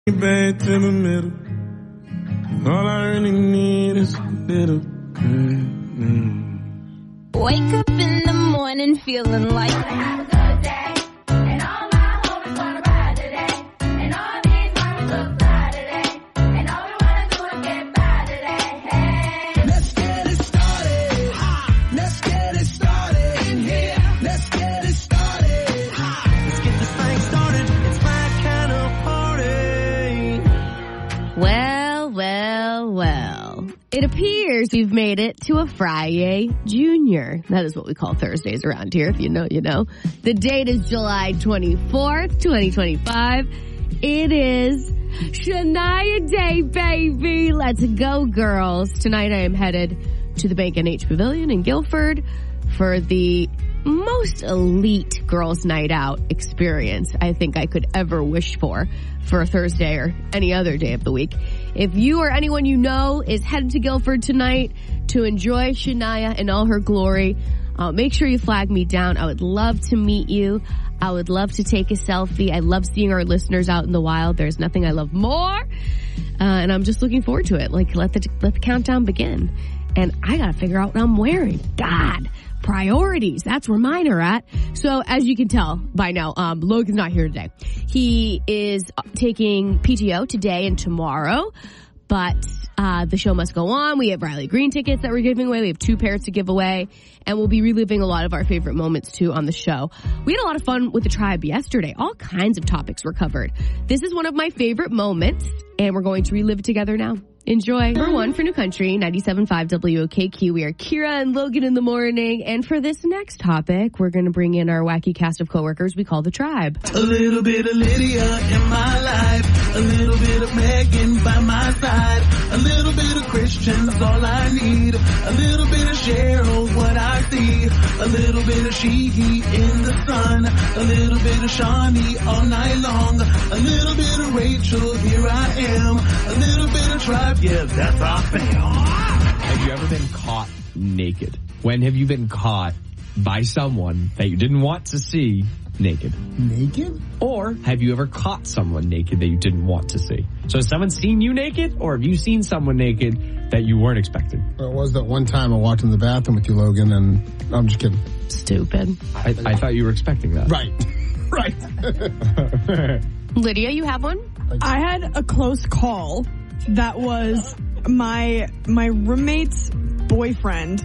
Back to the middle. All I really need is a little good. Wake up in the morning feeling like I have a good day. And all my homies wanna ride today. And all these mamas look fly today. And all we wanna do is get by today. Hey. Let's get it started. Let's get it started in here. Let's get it started. Let's get this thing started. It's my kind of party. Well, well, well. It appears we've made it to a Friday Junior. That is what we call Thursdays around here. If you know, you know. The date is July 24th, 2025. It is Shania Day, baby. Let's go, girls. Tonight I am headed to the Bank NH Pavilion in Guilford for the most elite girls' night out experience I think I could ever wish for a Thursday or any other day of the week. If you or anyone you know is headed to Guilford tonight to enjoy Shania in all her glory, make sure you flag me down. I would love to meet you. I would love to take a selfie. I love seeing our listeners out in the wild. There's nothing I love more. And I'm just looking forward to it. Like, let the countdown begin. And I gotta figure out what I'm wearing. God. Priorities. That's where mine are at. So as you can tell by now, Logan's not here today. He is taking PTO today and tomorrow, but the show must go on. We have Riley Green tickets that we're giving away. We have 2 pairs to give away, and we'll be reliving a lot of our favorite moments too on the show. We had a lot of fun with the tribe yesterday. All kinds of topics were covered. This is one of my favorite moments, and we're going to relive it together now. Enjoy. Number 1 for New Country, 97.5 WOKQ. We are Kira and Logan in the morning. And for this next topic, we're going to bring in our wacky cast of coworkers we call the tribe. A little bit of Lydia in my life. A little bit of Megan by my side. A little bit of Christian's all I need. A little bit of Cheryl, what I see. A little bit of Sheehy in the sun. A little bit of Shawnee all night long. A little bit of Rachel, here I am. A little bit of Tribe, yeah, that's our thing. Have you ever been caught naked? When have you been caught by someone that you didn't want to see naked? Naked? Or have you ever caught someone naked that you didn't want to see? So has someone seen you naked, or have you seen someone naked that you weren't expecting? Well, it was that one time I walked in the bathroom with you, Logan, and I'm just kidding. Stupid. I thought you were expecting that. Right. Right. Lydia, you have one? I had a close call that was my roommate's boyfriend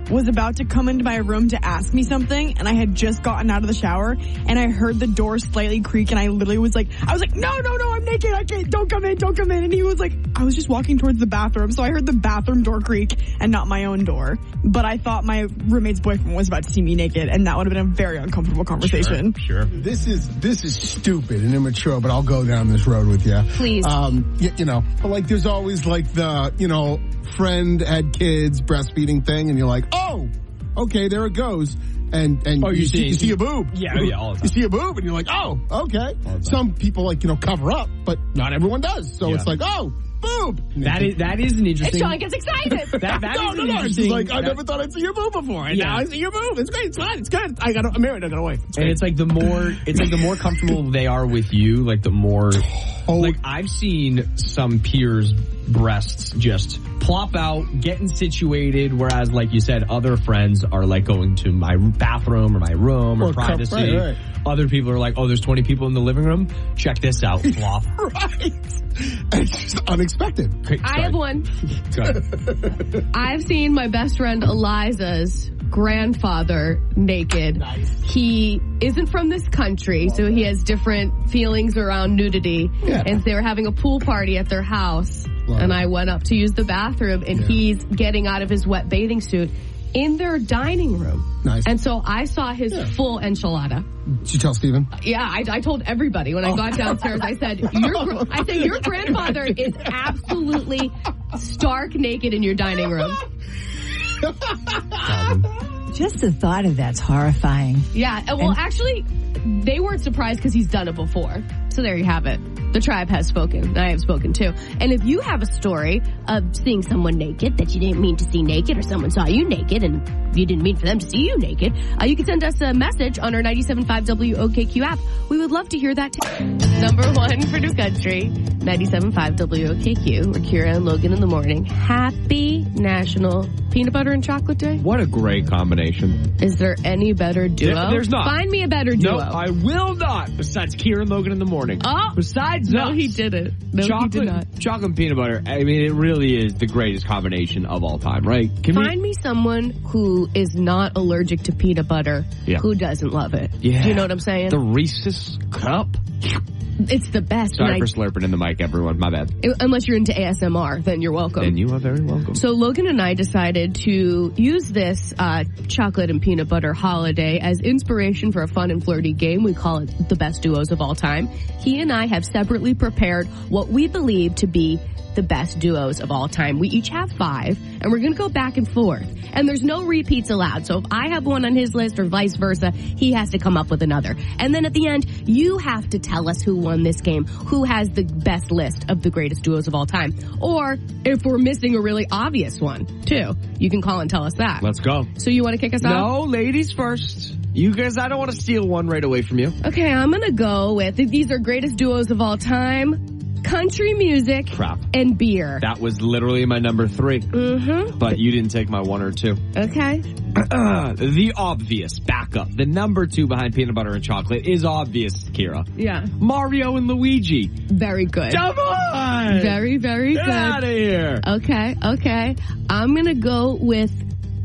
was about to come into my room to ask me something, and I had just gotten out of the shower, and I heard the door slightly creak, and I literally was like, no, I'm naked, I can't, don't come in, and he was like, I was just walking towards the bathroom, so I heard the bathroom door creak, and not my own door, but I thought my roommate's boyfriend was about to see me naked, and that would have been a very uncomfortable conversation. Sure. This is stupid and immature, but I'll go down this road with you. Please. But like there's always like the, friend had kids breastfeeding thing, and you're like, oh, okay, there it goes. And you see a boob. Yeah, all the time. You see a boob, and you're like, oh, okay. Some people cover up, but not everyone does. So it's like, oh, boob. That is an interesting. And Sean gets excited. that is an no. interesting. It's like, I never thought I'd see your boob before, and now I see your boob. It's great. It's fine. It's good. I'm married. I got a wife. And it's like the more comfortable they are with you, like the more. Like I've seen some peers' breasts just plop out, getting situated, whereas like you said, other friends are like going to my bathroom or my room or privacy. Right. Other people are like, oh, there's 20 people in the living room. Check this out, flop. Right. It's just unexpected. I have one. I've seen my best friend Eliza's grandfather naked. Nice. He isn't from this country, so he has different feelings around nudity. Yeah. And they were having a pool party at their house. And I went up to use the bathroom, and he's getting out of his wet bathing suit in their dining room. Nice. And so I saw his full enchilada. Did you tell Steven? Yeah, I told everybody when I got downstairs. I said, your grandfather is absolutely stark naked in your dining room. Just the thought of that's horrifying. Yeah, well, actually, they weren't surprised because he's done it before. So there you have it. The tribe has spoken. I have spoken too. And if you have a story of seeing someone naked that you didn't mean to see naked, or someone saw you naked and you didn't mean for them to see you naked, you can send us a message on our 97.5 WOKQ app. We would love to hear that too. Number 1 for New Country, 97.5 WOKQ. We're Kira and Logan in the morning. Happy National Peanut Butter and Chocolate Day. What a great combination. Is there any better duo? There's not. Find me a better duo. No, I will not. Besides Kira and Logan in the morning. Oh. Besides No, us. he didn't. No, he did not. Chocolate and peanut butter. I mean, it really is the greatest combination of all time, right? Find me someone who is not allergic to peanut butter, who doesn't love it. Yeah. Do you know what I'm saying? The Reese's cup. It's the best. Sorry for slurping in the mic, everyone. My bad. Unless you're into ASMR, then you're welcome. Then you are very welcome. So Logan and I decided to use this chocolate and peanut butter holiday as inspiration for a fun and flirty game. We call it the best duos of all time. He and I have separately prepared what we believe to be the best duos of all time. We each have 5, and we're going to go back and forth. And there's no repeats allowed. So if I have one on his list or vice versa, he has to come up with another. And then at the end, you have to tell us who won this game, who has the best list of the greatest duos of all time. Or if we're missing a really obvious one, too, you can call and tell us that. Let's go. So you want to kick us off? No, ladies first. You guys, I don't want to steal one right away from you. Okay, I'm going to go with, these are greatest duos of all time. Country music and beer. That was literally my number 3. Mm-hmm. But you didn't take my 1 or 2. Okay. The obvious backup. The number 2 behind peanut butter and chocolate is obvious, Kira. Yeah. Mario and Luigi. Very good. Come on! Very, very good. Get out of here. Okay. I'm going to go with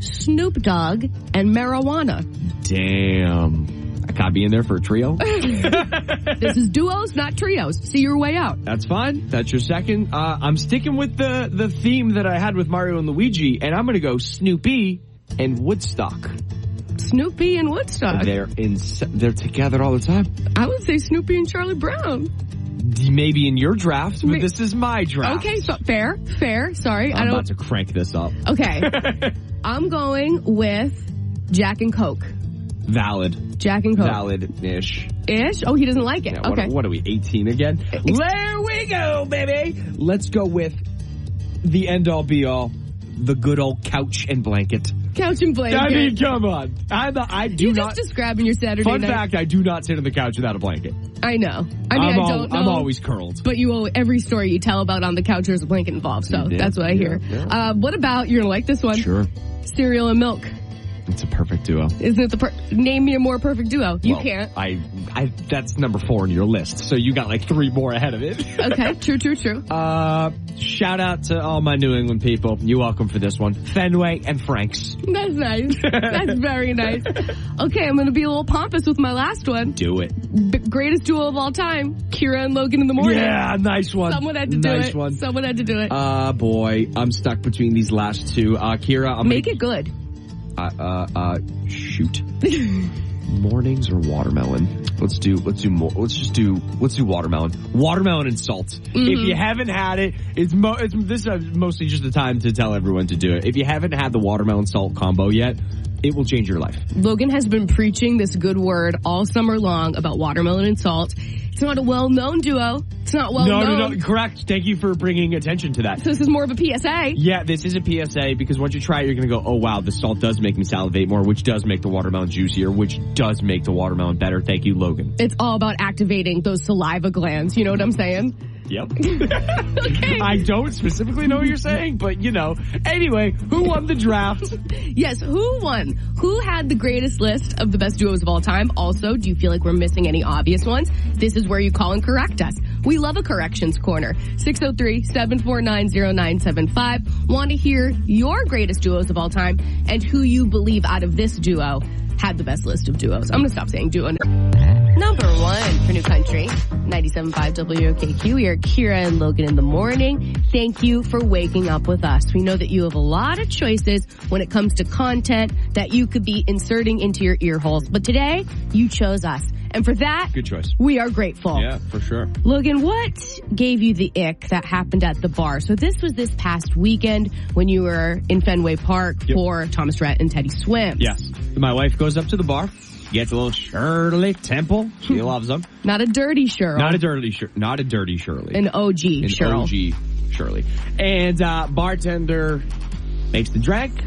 Snoop Dogg and marijuana. Damn. I gotta be in there for a trio. This is duos, not trios. See your way out. That's fine. That's your second. I'm sticking with the theme that I had with Mario and Luigi, and I'm gonna go Snoopy and Woodstock. Snoopy and Woodstock. They're together all the time. I would say Snoopy and Charlie Brown. Maybe in your draft, but this is my draft. Okay, so fair. Sorry, I'm about to crank this up. Okay. I'm going with Jack and Coke. Valid. Jack and Coke. Valid-ish. Ish? Oh, he doesn't like it. Yeah, okay. What are we, 18 again? There we go, baby. Let's go with the end-all, be-all, the good old couch and blanket. Couch and blanket. I mean, come on. You're just describing your Saturday Fun night. fact, I do not sit on the couch without a blanket. I know. I don't know. I'm always curled. But every story you tell about on the couch, there's a blanket involved, so that's what I hear. Yeah. What about, you're going to like this one? Sure. Cereal and milk. It's a perfect duo. Isn't it name me a more perfect duo? You can't. That's number 4 on your list, so you got like 3 more ahead of it. Okay, true. Shout out to all my New England people. You're welcome for this one. Fenway and Frank's. That's nice. That's very nice. Okay, I'm going to be a little pompous with my last one. Do it. Greatest duo of all time, Kira and Logan in the morning. Yeah, nice one. Someone had to do it. Someone had to do it. Boy, I'm stuck between these last 2. Kira, Make it good. Shoot. Mornings or watermelon? Let's do watermelon. Watermelon and salt. Mm-hmm. If you haven't had it, this is mostly just the time to tell everyone to do it. If you haven't had the watermelon salt combo yet, it will change your life. Logan has been preaching this good word all summer long about watermelon and salt. It's not a well-known duo. It's not well-known. No, correct. Thank you for bringing attention to that. So this is more of a PSA. Yeah, this is a PSA because once you try it, you're going to go, oh, wow, the salt does make me salivate more, which does make the watermelon juicier, which does make the watermelon better. Thank you, Logan. It's all about activating those saliva glands. You know what I'm saying? Yep. Okay. I don't specifically know what you're saying, but Anyway, who won the draft? Yes, who won? Who had the greatest list of the best duos of all time? Also, do you feel like we're missing any obvious ones? This is where you call and correct us. We love a corrections corner. 603-749-0975. Want to hear your greatest duos of all time and who you believe out of this duo had the best list of duos. I'm going to stop saying duo. Number 1 for New Country, 97.5 WOKQ. We are Kira and Logan in the morning. Thank you for waking up with us. We know that you have a lot of choices when it comes to content that you could be inserting into your ear holes. But today, you chose us. And for that, good choice. We are grateful. Yeah, for sure. Logan, what gave you the ick that happened at the bar? So this was this past weekend when you were in Fenway Park for Thomas Rhett and Teddy Swims. Yes. My wife goes up to the bar, gets a little Shirley Temple. She loves them. Not a dirty Shirley. Not a dirty Shirley. An OG Shirley. OG Shirley. And bartender makes the drink,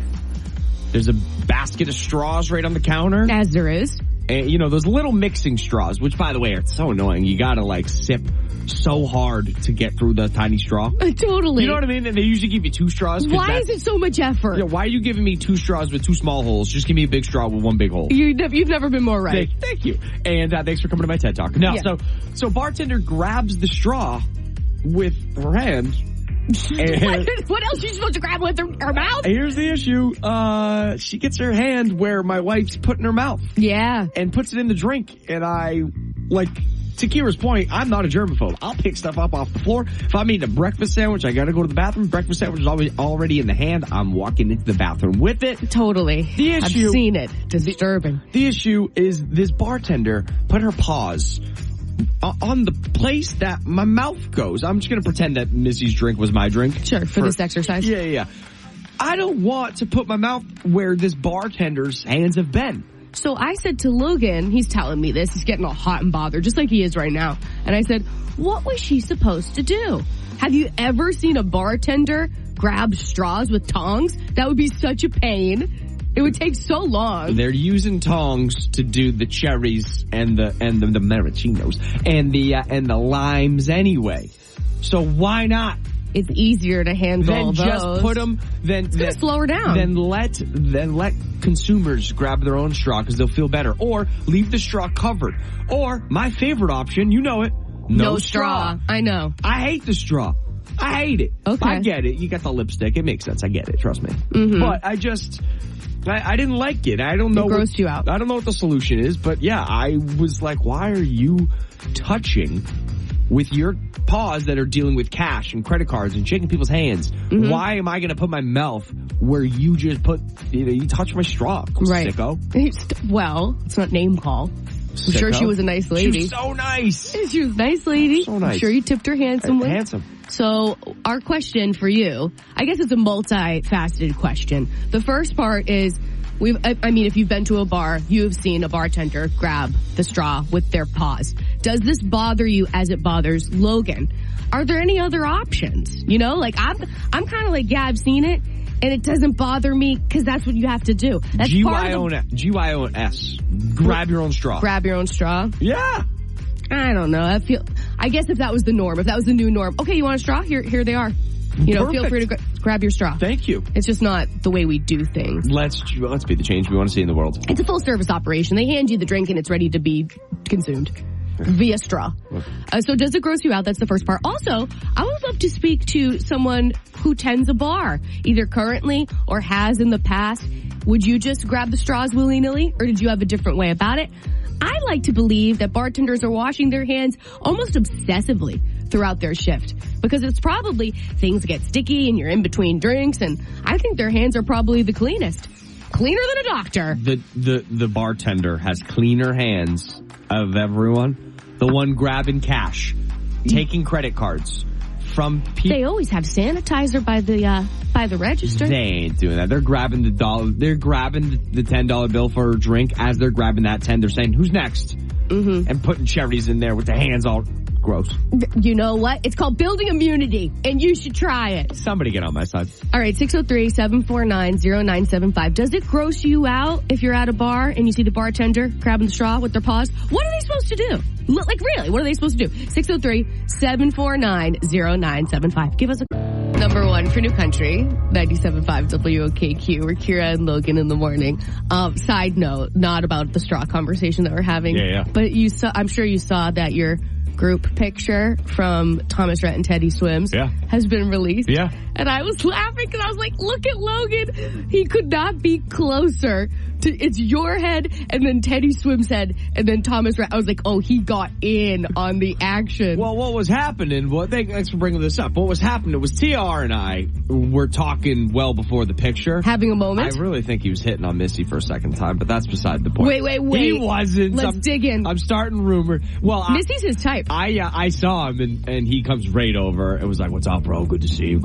There's a basket of straws right on the counter. As there is. And, you know, those little mixing straws, which, by the way, are so annoying. You gotta, like, sip so hard to get through the tiny straw. Totally. You know what I mean? And they usually give you 2 straws. Why is it so much effort? Yeah, why are you giving me 2 straws with 2 small holes? Just give me a big straw with 1 big hole. You've never been more right. Thank you. And thanks for coming to my TED Talk. Now, so bartender grabs the straw with her hand. What else are you supposed to grab with her mouth? Here's the issue. She gets her hand where my wife's put in her mouth. Yeah. And puts it in the drink. And I, like, to Kira's point, I'm not a germaphobe. I'll pick stuff up off the floor. If I'm eating a breakfast sandwich, I gotta go to the bathroom. Breakfast sandwich is always already in the hand. I'm walking into the bathroom with it. Totally. The issue, I've seen it. Disturbing. The issue is this bartender put her paws on the place that my mouth goes. I'm just going to pretend that Missy's drink was my drink. Sure, for this exercise. Yeah. I don't want to put my mouth where this bartender's hands have been. So I said to Logan, he's telling me this, he's getting all hot and bothered, just like he is right now. And I said, what was she supposed to do? Have you ever seen a bartender grab straws with tongs? That would be such a pain. It would take so long. They're using tongs to do the cherries and the maracchinos and the limes anyway. So why not? It's easier to handle those. Just put them. Then slow her down. Then let consumers grab their own straw because they'll feel better, or leave the straw covered. Or my favorite option, you know it, no straw. I know. I hate the straw. I hate it. Okay. I get it. You got the lipstick. It makes sense. I get it. Trust me. Mm-hmm. But I didn't like it. I don't know. It grossed you out. I don't know what the solution is, but yeah, I was like, why are you touching with your paws that are dealing with cash and credit cards and shaking people's hands? Mm-hmm. Why am I going to put my mouth where you just you touch my straw? Right. Sicko. Well, it's not name call. I'm sure she was a nice lady. She was so nice. She was a nice lady. So nice. I'm sure you tipped her handsomely. Handsome. So our question for you, I guess it's a multifaceted question. The first part is, if you've been to a bar, you have seen a bartender grab the straw with their paws. Does this bother you as it bothers Logan? Are there any other options? You know, like I'm kind of like, yeah, I've seen it, and it doesn't bother me because that's what you have to do. That's GYOS. Grab your own straw. Grab your own straw? Yeah. I don't know. I guess if that was the norm, if that was the new norm, okay, you want a straw? Here they are. You know, Perfect. Feel free to grab your straw. Thank you. It's just not the way we do things. Let's be the change we want to see in the world. It's a full service operation. They hand you the drink and it's ready to be consumed via straw. So does it gross you out? That's the first part. Also, I would love to speak to someone who tends a bar, either currently or has in the past. Would you just grab the straws willy-nilly, or did you have a different way about it? I like to believe that bartenders are washing their hands almost obsessively throughout their shift, because it's probably things get sticky and you're in between drinks, and I think their hands are probably the cleanest. Cleaner than a doctor. The bartender has cleaner hands of everyone. The one grabbing cash, taking credit cards from people. They always have sanitizer by the register. They ain't doing that. They're grabbing the dollar. They're grabbing the $10 bill for a drink. As they're grabbing that 10, they're saying, "Who's next?" Mm-hmm. And putting cherries in there with the hands all gross. You know what? It's called building immunity, and you should try it. Somebody get on my side. All right, 603-749-0975. Does it gross you out if you're at a bar and you see the bartender grabbing the straw with their paws? What are they supposed to do? Like, really, what are they supposed to do? 603-749-0975. Give us a number one for New Country, 97.5 WOKQ. We're Kira and Logan in the morning. Side note, not about the straw conversation that we're having. Yeah. But I'm sure you saw that your group picture from Thomas Rhett and Teddy Swims has been released. Yeah. And I was laughing because I was like, look at Logan. He could not be closer to, it's your head and then Teddy Swim's head and then Thomas Rhett. I was like, oh, he got in on the action. Well, what was happening, thanks for bringing this up. What was happening was TR and I were talking well before the picture. Having a moment? I really think he was hitting on Missy for a second time, but that's beside the point. Wait. He wasn't. Let's dig in. I'm starting rumor. Well, Missy's his type. I saw him and he comes right over and was like, "What's up, bro? Good to see you.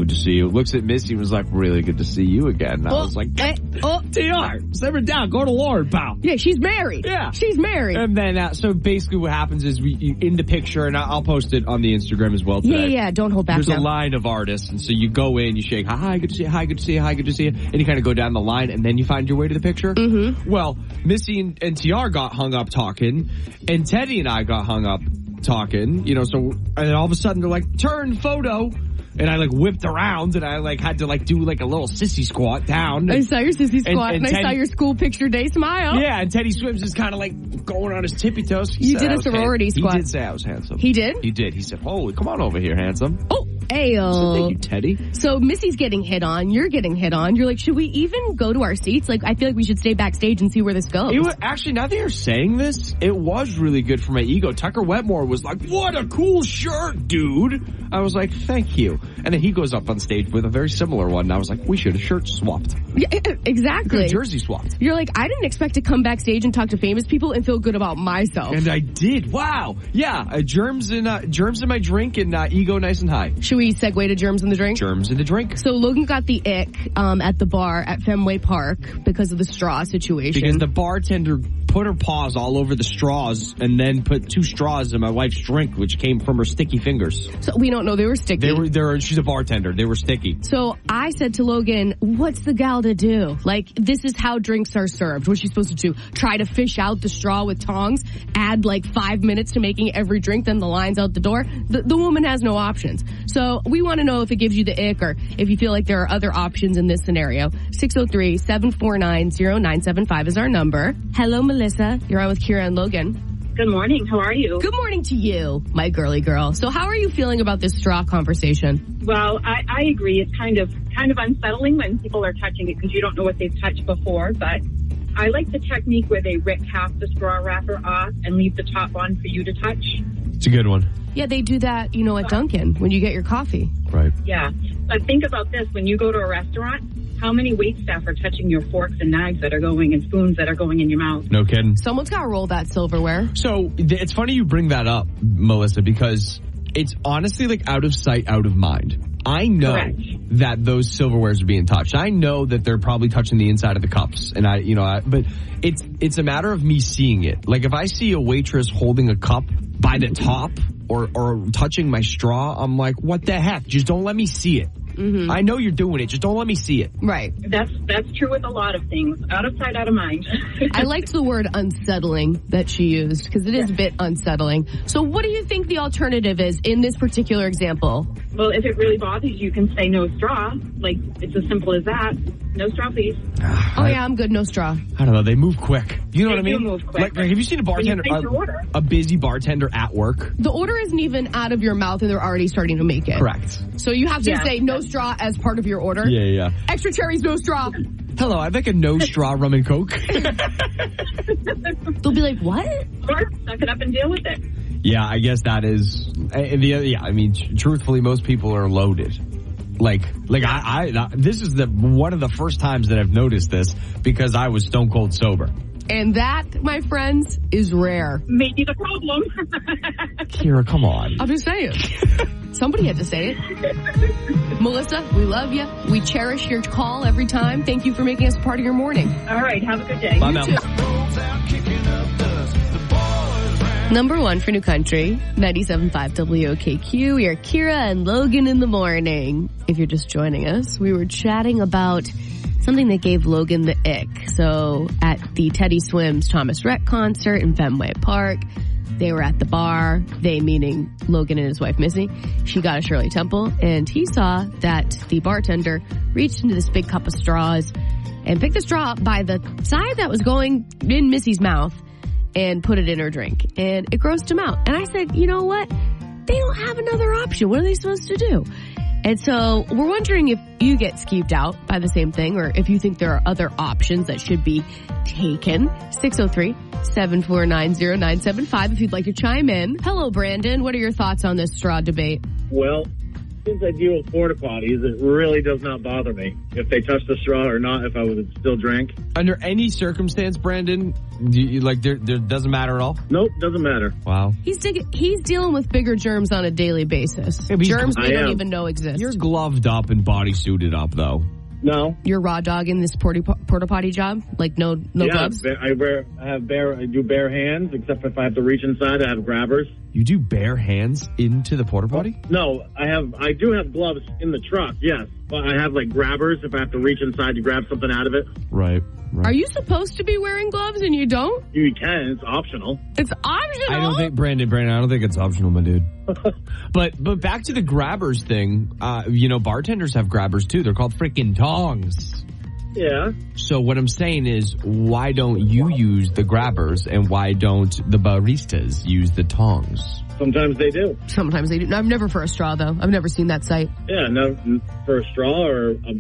Looks at Missy and was like, "Really good to see you again." And I was like, TR, simmer down. go to Lord, pal. Yeah, she's married. Yeah. She's married. And then, so basically what happens is in the picture, and I'll post it on the Instagram as well today. Yeah, don't hold back. There's a line of artists, and so you go in, you shake, hi, good to see you, hi, good to see you, hi, good to see you, and you kind of go down the line, and then you find your way to the picture. Mm-hmm. Well, Missy and TR got hung up talking, and Teddy and I got hung up talking, so, and then all of a sudden they're like, turn photo. And I whipped around and I had to do a little sissy squat down. I saw your sissy squat and I Teddy, saw your school picture day smile. Yeah, and Teddy Swims is kind of going on his tippy toes. You did a sorority squat. He did say I was handsome. He did? He did. He said, holy, come on over here, handsome. Oh, ayo. So thank you, Teddy. So Missy's getting hit on. You're getting hit on. You're like, should we even go to our seats? I feel like we should stay backstage and see where this goes. Actually, now that you're saying this, it was really good for my ego. Tucker Wetmore was like, what a cool shirt, dude. I was like, thank you. And then he goes up on stage with a very similar one. And I was like, we should have shirt swapped. Yeah, exactly. Jersey swapped. You're like, I didn't expect to come backstage and talk to famous people and feel good about myself. And I did. Wow. Yeah. Germs in my drink and ego nice and high. Should we segue to germs in the drink? Germs in the drink. So Logan got the ick at the bar at Fenway Park because of the straw situation. Because the bartender put her paws all over the straws and then put 2 straws in my wife's drink, which came from her sticky fingers. So we don't know they were sticky. She's a bartender. They were sticky. So I said to Logan, what's the gal to do? This is how drinks are served. What's she supposed to do? Try to fish out the straw with tongs, add 5 minutes to making every drink, then the line's out the door. The woman has no options. So we want to know if it gives you the ick or if you feel like there are other options in this scenario. 603-749-0975 is our number. Hello, Melissa. You're on with Kira and Logan. Good morning. How are you? Good morning to you, my girly girl. So how are you feeling about this straw conversation? Well, I agree. It's kind of unsettling when people are touching it because you don't know what they've touched before. But I like the technique where they rip half the straw wrapper off and leave the top on for you to touch. It's a good one. Yeah, they do that, at Dunkin' when you get your coffee. Right. Yeah. But think about this. When you go to a restaurant, how many wait staff are touching your forks and knives that are going and spoons that are going in your mouth? No kidding. Someone's got to roll that silverware. So it's funny you bring that up, Melissa, because it's honestly out of sight, out of mind. I know Correct. that those silverwares are being touched. I know that they're probably touching the inside of the cups, and but it's a matter of me seeing it. If I see a waitress holding a cup by the top or touching my straw, I'm like, what the heck? Just don't let me see it. Mm-hmm. I know you're doing it. Just don't let me see it. Right. That's true with a lot of things. Out of sight, out of mind. I liked the word unsettling that she used because it is a bit unsettling. So what do you think the alternative is in this particular example? Well, if it really bothers you, you can say no straw. It's as simple as that. No straw, please. Oh, yeah, I'm good. No straw. I don't know. They move quick. You know what I mean? They do move quick. Have you seen a bartender, a busy bartender at work? The order isn't even out of your mouth and they're already starting to make it. Correct. So you have to say no straw as part of your order? Yeah. Extra cherries, no straw. Hello, I'd like a no straw rum and coke. They'll be like, what? Or suck it up and deal with it. Yeah, I guess that is truthfully, most people are loaded. This is one of the first times that I've noticed this because I was stone cold sober. And that, my friends, is rare. Maybe the problem. Kira, come on. I'm just saying. Somebody had to say it. Melissa, we love you. We cherish your call every time. Thank you for making us a part of your morning. All right. Have a good day. Bye, Mel. Number 1 for New Country, 97.5 WOKQ. We are Kira and Logan in the morning. If you're just joining us, we were chatting about something that gave Logan the ick. So at the Teddy Swims Thomas Rhett concert in Fenway Park, they were at the bar, they meaning Logan and his wife Missy. She got a Shirley Temple, and he saw that the bartender reached into this big cup of straws and picked the straw up by the side that was going in Missy's mouth and put it in her drink. And it grossed him out. And I said, you know what? They don't have another option. What are they supposed to do? And so we're wondering if you get skeeved out by the same thing or if you think there are other options that should be taken. 603-749-0975 if you'd like to chime in. Hello, Brandon. What are your thoughts on this straw debate? Well, since I deal with porta potties, it really does not bother me if they touch the straw or not, if I would still drink. Under any circumstance, Brandon, there doesn't matter at all? Nope, doesn't matter. Wow. He's dealing with bigger germs on a daily basis. Yeah, germs we don't even know exist. You're gloved up and bodysuited up, though. No. You're raw dogging this porta potty job? Like no gloves? I do bare hands, except if I have to reach inside, I have grabbers. You do bare hands into the porta potty? No, I do have gloves in the truck, yes. But I have like grabbers if I have to reach inside to grab something out of it. Right. Are you supposed to be wearing gloves and you don't? You can, it's optional. It's optional? I don't think, Brandon, I don't think it's optional, my dude. But back to the grabbers thing, bartenders have grabbers too. They're called freaking tongs. Yeah. So what I'm saying is, why don't you use the grabbers and why don't the baristas use the tongs? Sometimes they do. Sometimes they do. No, I've never for a straw, though. I've never seen that sight. Yeah, no, for a straw or a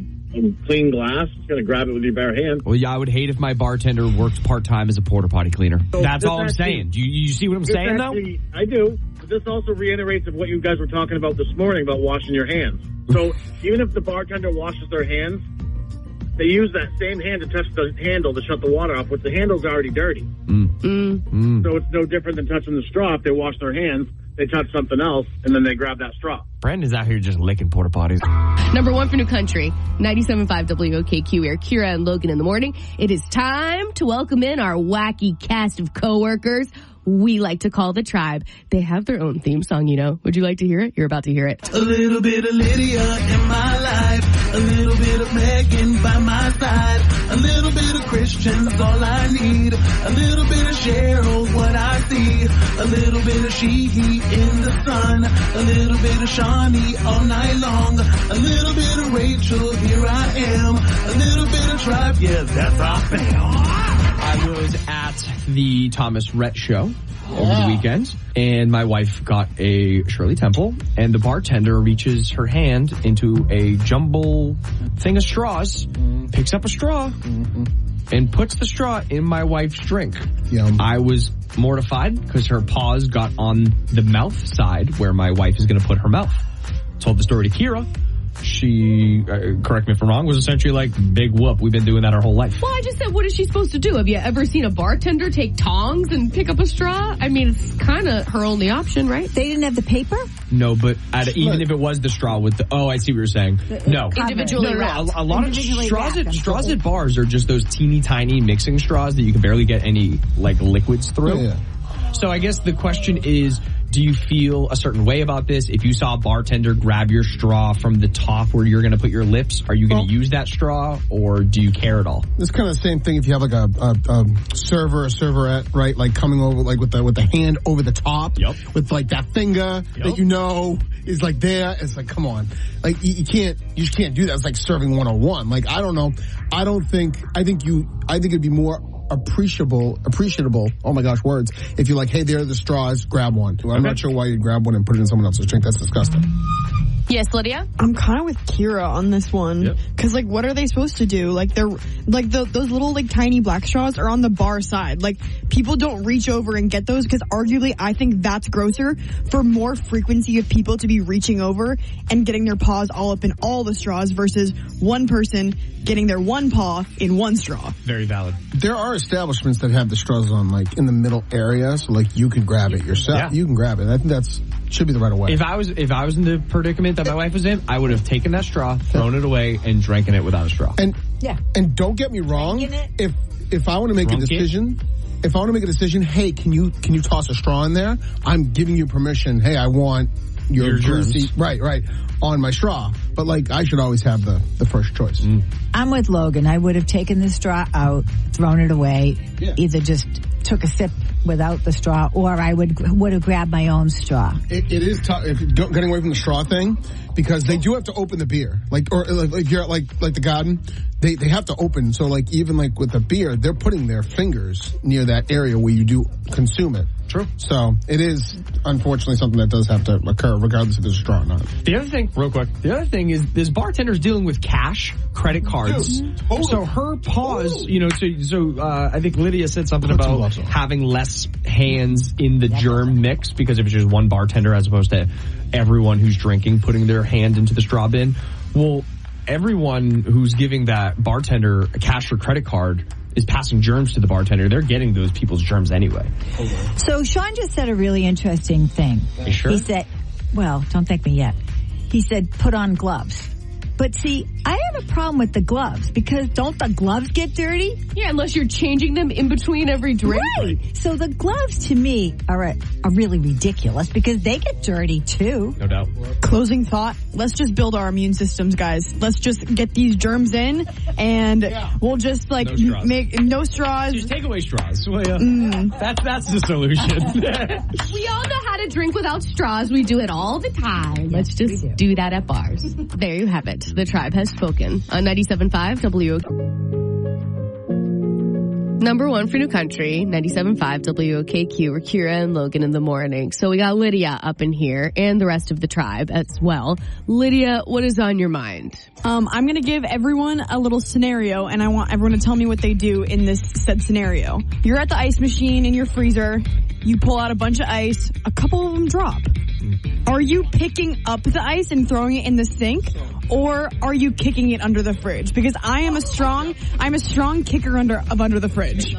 clean glass, just going to grab it with your bare hand. Well, yeah, I would hate if my bartender worked part-time as a porta potty cleaner. So that's all I'm saying. Do you see what I'm saying, though? I do. But this also reiterates of what you guys were talking about this morning about washing your hands. So even if the bartender washes their hands, they use that same hand to touch the handle to shut the water off, which the handle's already dirty. So it's no different than touching the straw. If they wash their hands, they touch something else, and then they grab that straw. Brandon's out here just licking porta potties. Number one for New Country, 97.5 WOKQ. We're Kira and Logan in the morning. It is time to welcome in our wacky cast of coworkers we like to call the Tribe. They have their own theme song, you know. Would you like to hear it? You're about to hear it. A little bit of Lydia in my life, a little bit of Megan by my side, a little bit of Christian's all I need, a little bit of Cheryl, what I see, a little bit of she-he in the sun, a little bit of Shawnee all night long, a little bit of Rachel, here I am, a little bit of Tribe, yeah, that's our fam. I was at the Thomas Rhett show over the weekend, and my wife got a Shirley Temple, and the bartender reaches her hand into a jumble thing of straws, picks up a straw, and puts the straw in my wife's drink. Yum. I was mortified because her paws got on the mouth side where my wife is going to put her mouth. Told the story to Kira. She, correct me if I'm wrong, was essentially like, big whoop, we've been doing that our whole life. Well, I just said, what is she supposed to do? Have you ever seen a bartender take tongs and pick up a straw? I mean, it's kind of her only option, right? They didn't have the paper? No, but even if it was the straw with the, I see what you're saying. No. Individually wrapped. A lot of straws at bars are just those teeny tiny mixing straws that you can barely get any like liquids through. Yeah. So I guess the question is, do you feel a certain way about this? If you saw a bartender grab your straw from the top where you're going to put your lips, are you going to use that straw, or do you care at all? It's kind of the same thing if you have like a server or serverette, right? Like coming over like with the hand over the top, with like that finger that you know is like there. It's like, come on, like you just can't do that. It's like serving 101. Like I don't know. I think it'd be more appreciable, oh my gosh, words, if you're like, hey, there are the straws, grab one. I'm not sure why you'd grab one and put it in someone else's drink. That's disgusting. Yes, Lydia? I'm kind of with Kira on this one. Because, like, what are they supposed to do? Like, they're, like, those little, like, tiny black straws are on the bar side. Like, people don't reach over and get those because arguably I think that's grosser for more frequency of people to be reaching over and getting their paws all up in all the straws versus one person getting their one paw in one straw. Very valid. There are establishments that have the straws on, like, in the middle area, so, like, you can grab it yourself. Yeah. You can grab it. I think that's should be the right way. If I was in the predicament that my wife was in, I would have taken that straw, thrown it away, and drank it without a straw. And don't get me wrong, if I want to make a decision, hey, can you toss a straw in there? I'm giving you permission. Hey, I want your greasy, right, on my straw. But like, I should always have the first choice. I'm with Logan. I would have taken the straw out, thrown it away, either just took a sip without the straw, or I would have grabbed my own straw. It is tough if you're getting away from the straw thing, because they do have to open the beer, like you're at like the garden, they have to open. So like even like with the beer, they're putting their fingers near that area where you do consume it. True. So it is unfortunately something that does have to occur, regardless if there's a straw or not. The other thing, real quick, is this bartender's dealing with cash, credit cards. So her paws, I think Lydia said something about having less hands in the germ mix, because if it's just one bartender as opposed to everyone who's drinking putting their hand into the straw bin. Well, everyone who's giving that bartender a cash or credit card is passing germs to the bartender. They're getting those people's germs anyway. So Sean just said a really interesting thing. You sure? He said, well, don't thank me yet. He said, put on gloves. But see, I got a problem with the gloves because don't the gloves get dirty? Yeah, unless you're changing them in between every drink. Right. So the gloves to me are really ridiculous because they get dirty too. No doubt. Closing thought, let's just build our immune systems, guys. Let's just get these germs in and we'll just like make no straws. Just take away straws. Well, that's the solution. We all know how to drink without straws. We do it all the time. Let's just do that at bars. There you have it. The tribe has spoken on 97.5 WOKQ. Number one for New Country, 97.5 WOKQ. We're Kira and Logan in the morning. So we got Lydia up in here and the rest of the tribe as well. Lydia, what is on your mind? I'm going to give everyone a little scenario, and I want everyone to tell me what they do in this said scenario. You're at the ice machine in your freezer. You pull out a bunch of ice. A couple of them drop. Are you picking up the ice and throwing it in the sink, or are you kicking it under the fridge? Because I'm a strong kicker under the fridge.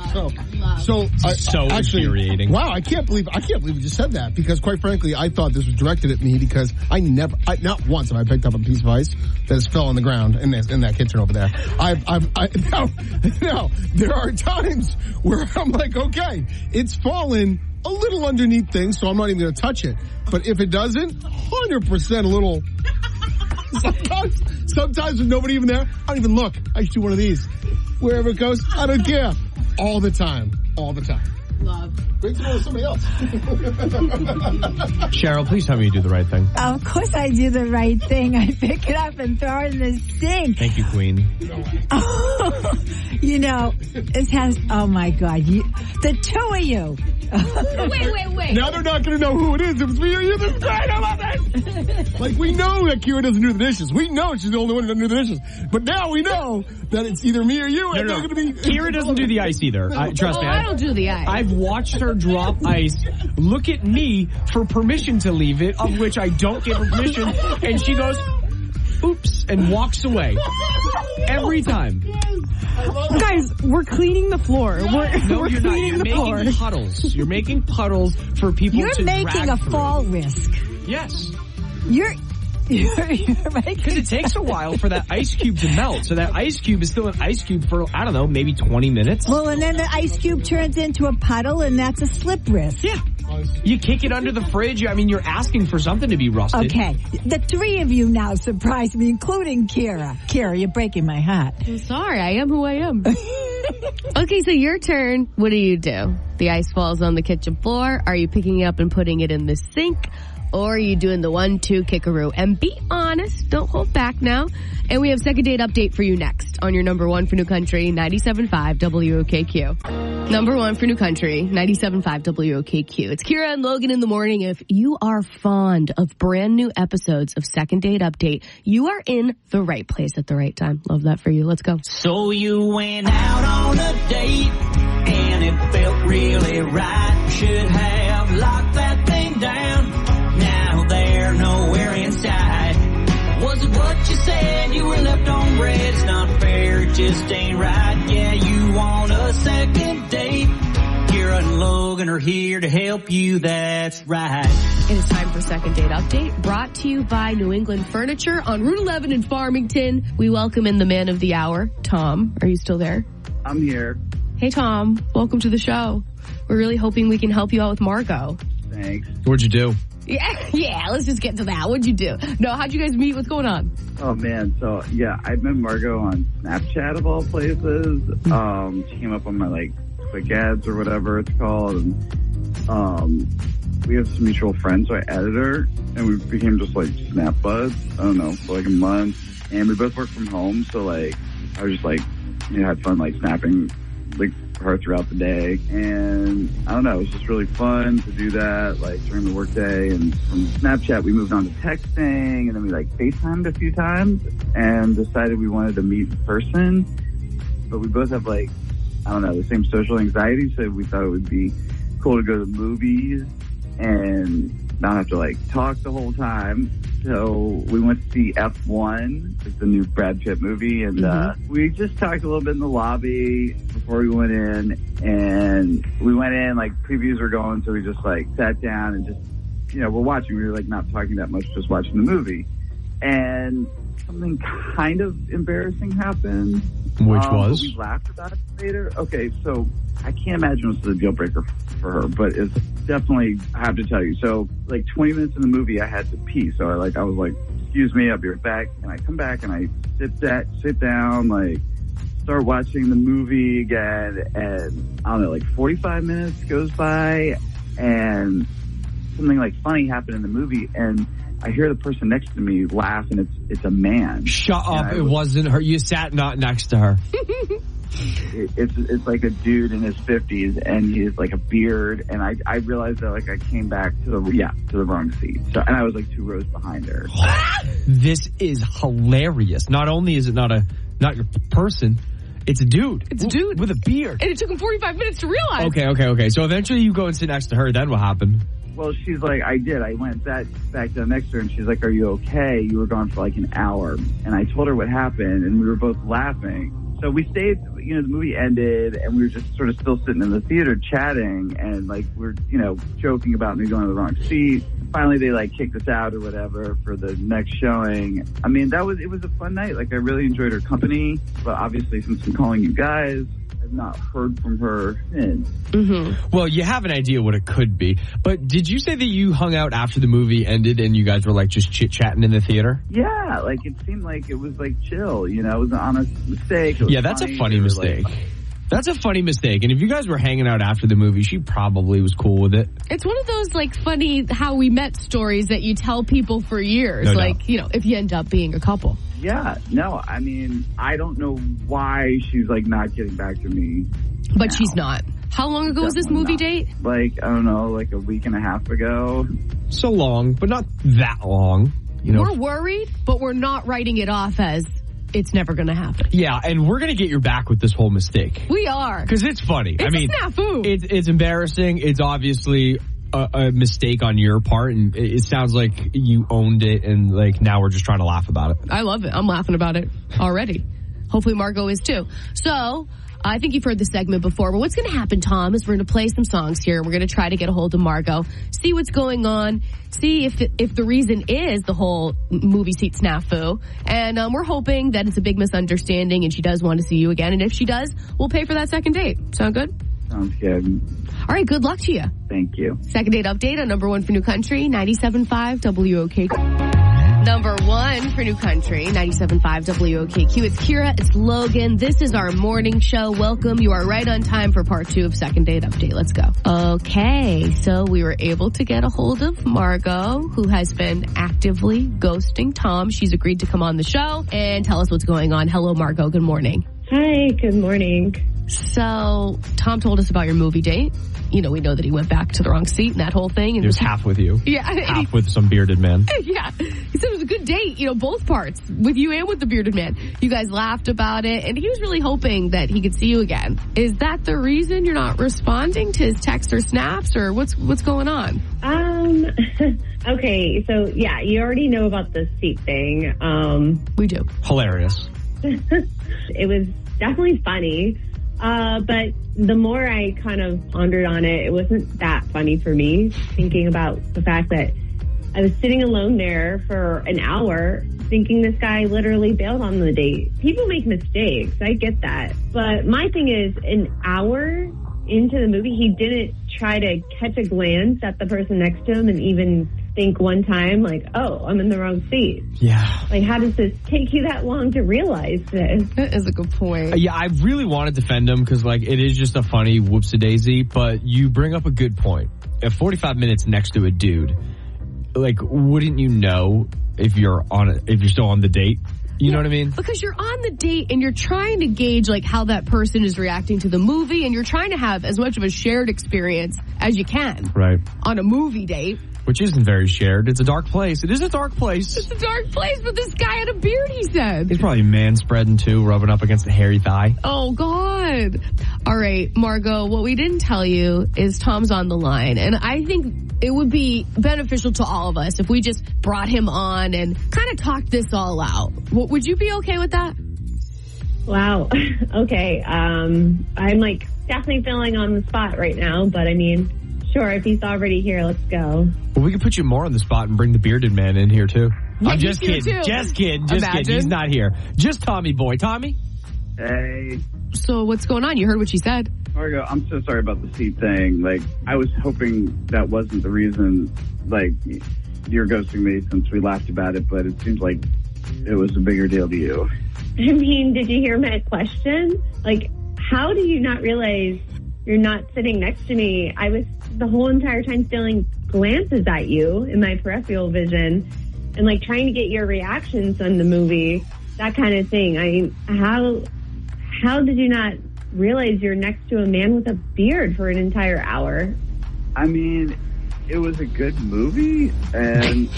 So actually, infuriating. Wow, I can't believe you just said that, because quite frankly, I thought this was directed at me because not once have I picked up a piece of ice that has fell on the ground in that kitchen over there. Now, there are times where I'm like, okay, it's fallen a little underneath things, so I'm not even going to touch it. But if it doesn't, 100% a little. Sometimes with nobody even there, I don't even look. I just do one of these. Wherever it goes, I don't care. All the time. Love. Brings it over to somebody else. Cheryl, please tell me you do the right thing. Of course I do the right thing. I pick it up and throw it in the sink. Thank you, Queen. It has, oh my God, the two of you. Wait. Now they're not going to know who it is. If it's me or you, they're right about it. Like, we know that Kira doesn't do the dishes. We know she's the only one who doesn't do the dishes. But now we know that it's either me or you. No. Kira doesn't do the ice either. Trust me. I don't do the ice. I've watched her drop ice, look at me for permission to leave it, of which I don't give her permission, and she goes, oops, and walks away. Every time. Guys, we're cleaning the floor. We're cleaning the floor. You're making puddles. You're making puddles for people to drag You're making a fall risk. Yes. You're making... Because it takes a while for that ice cube to melt. So that ice cube is still an ice cube for, I don't know, maybe 20 minutes. Well, and then the ice cube turns into a puddle, and that's a slip risk. Yeah. You kick it under the fridge. I mean, you're asking for something to be rusted. Okay. The three of you now surprise me, including Kira. Kira, you're breaking my heart. I'm sorry. I am who I am. Okay, so your turn. What do? The ice falls on the kitchen floor. Are you picking it up and putting it in the sink? Or are you doing the 1-2 kickaroo? And be honest. Don't hold back now. And we have second date update for you next on your number one for New Country, 97.5 WOKQ. Number one for New Country, 97.5 WOKQ. It's Kira and Logan in the morning. If you are fond of brand new episodes of Second Date Update, you are in the right place at the right time. Love that for you. Let's go. So you went out on a date and it felt really right. Should have locked that thing down. Now they're nowhere inside. Was it what you said? You were left on red. It's not fair, it just ain't right. Yeah, you want a second date. Kira and Logan are here to help you, that's right. It is time for Second Date Update, brought to you by New England Furniture on Route 11 in Farmington. We welcome in the man of the hour, Tom. Are you still there? I'm here. Hey, Tom. Welcome to the show. We're really hoping we can help you out with Margot. Thanks. What'd you do? Yeah, let's just get to that. What'd you do? No, how'd you guys meet? What's going on? Oh, man. So, yeah, I met Margot on Snapchat of all places. She came up on my, quick ads or whatever it's called. And we have some mutual friends, so I added her. And we became just, Snap buds. I don't know, for, a month. And we both work from home, so, I was just, had fun, snapping, her throughout the day. And I don't know, it was just really fun to do that, during the workday. And from Snapchat, we moved on to texting, and then we FaceTimed a few times and decided we wanted to meet in person. But we both have I don't know, the same social anxiety, so we thought it would be cool to go to the movies and not have to talk the whole time. So we went to see F1, it's the new Brad Pitt movie, and we just talked a little bit in the lobby before we went in. And we went in, previews were going, so we just sat down and just, we're watching. We were not talking that much, just watching the movie. and something kind of embarrassing happened. Which was? We laughed about it later. Okay, so I can't imagine this is a deal breaker for her, but it's definitely, I have to tell you. So, like 20 minutes in the movie, I had to pee. So I was like, excuse me, I'll be right back. And I come back and I sit down, like, start watching the movie again. And I don't know, like 45 minutes goes by and something like funny happened in the movie. And I hear the person next to me laugh, and it's a man. Shut up! It wasn't her. You sat not next to her. It's like a dude in his 50s, and he has like a beard. And I realized that like I came back to the wrong seat. So, and I was like 2 rows behind her. This is hilarious. Not only is it not your person, it's a dude. It's a dude with a beard, and it took him 45 minutes to realize. Okay. So eventually, you go and sit next to her. Then what happened? Well, she's like, I did. I went back down next to her, and she's like, are you okay? You were gone for like an hour. And I told her what happened, and we were both laughing. So we stayed, the movie ended, and we were just sort of still sitting in the theater chatting, and like we're, joking about me going to the wrong seat. Finally, they like kicked us out or whatever for the next showing. I mean, it was a fun night. Like, I really enjoyed her company, but obviously since I'm calling you guys, I've not heard from her since. Mm-hmm. Well, you have an idea what it could be. But did you say that you hung out after the movie ended and you guys were like just chit-chatting in the theater? Yeah, like it seemed like it was like chill, it was an honest mistake. Yeah, that's a funny mistake. That's a funny mistake. And if you guys were hanging out after the movie, she probably was cool with it. It's one of those like funny how we met stories that you tell people for years. No. If you end up being a couple. Yeah, no, I mean, I don't know why she's like not getting back to me. But now. she's not. How long ago was this movie date? Like, I don't know, like a week and a half ago. So long, but not that long. We're worried, but we're not writing it off as it's never going to happen. Yeah, and we're going to get your back with this whole mistake. We are. Because it's funny. It's a snafu. It's embarrassing. It's obviously a mistake on your part, and it sounds like you owned it, and like now we're just trying to laugh about it. I love it. I'm laughing about it already. Hopefully Margot is too. So, I think you've heard this segment before, but what's going to happen, Tom, is we're going to play some songs here. We're going to try to get a hold of Margot, see what's going on, see if the reason is the whole movie seat snafu. And we're hoping that it's a big misunderstanding and she does want to see you again. And if she does, we'll pay for that second date. Sound good? Sounds good. All right, good luck to you. Thank you. Second date update on number 1 for New Country, 97.5 WOKQ. Number 1 for New Country, 97.5 WOKQ. It's Kira, it's Logan. This is our morning show. Welcome. You are right on time for part 2 of Second Date Update. Let's go. Okay, so we were able to get a hold of Margot, who has been actively ghosting Tom. She's agreed to come on the show and tell us what's going on. Hello, Margot. Good morning. Hi, good morning. So, Tom told us about your movie date. We know that he went back to the wrong seat and that whole thing. And it was half with you. Yeah. Half with some bearded man. Yeah. He said it was a good date, both parts, with you and with the bearded man. You guys laughed about it, and he was really hoping that he could see you again. Is that the reason you're not responding to his texts or snaps, or what's going on? Okay, so yeah, you already know about the seat thing. We do. Hilarious. It was definitely funny. But the more I kind of pondered on it, it wasn't that funny for me, thinking about the fact that I was sitting alone there for an hour thinking this guy literally bailed on the date. People make mistakes. I get that. But my thing is, an hour into the movie, he didn't try to catch a glance at the person next to him and even think one time, like, oh, I'm in the wrong seat. Yeah. Like, how does this take you that long to realize this? That is a good point. Yeah, I really want to defend him because, like, it is just a funny whoops-a-daisy, but you bring up a good point. At 45 minutes next to a dude, like, wouldn't you know if you're still on the date? You know what I mean? Because you're on the date and you're trying to gauge like how that person is reacting to the movie, and you're trying to have as much of a shared experience as you can. Right. On a movie date. Which isn't very shared. It's a dark place. It is a dark place. It's a dark place, but this guy had a beard, he said. He's probably man-spreading too, rubbing up against a hairy thigh. Oh, God. All right, Margot, what we didn't tell you is Tom's on the line, and I think it would be beneficial to all of us if we just brought him on and kind of talked this all out. Would you be okay with that? Wow. Okay. I'm like definitely feeling on the spot right now, but I mean, sure, if he's already here, let's go. Well, we can put you more on the spot and bring the bearded man in here too. I'm just he's here kidding. too. Just kidding. Just Imagine. kidding. He's not here. Just Tommy boy. Tommy? Hey. So what's going on? You heard what she said. Margo, I'm so sorry about the seat thing. Like, I was hoping that wasn't the reason, like, you're ghosting me since we laughed about it, but it seems like it was a bigger deal to you. I mean, did you hear my question? Like, how do you not realize you're not sitting next to me? I was the whole entire time stealing glances at you in my peripheral vision and, like, trying to get your reactions on the movie, that kind of thing. I mean, how did you not realize you're next to a man with a beard for an entire hour? I mean, it was a good movie, and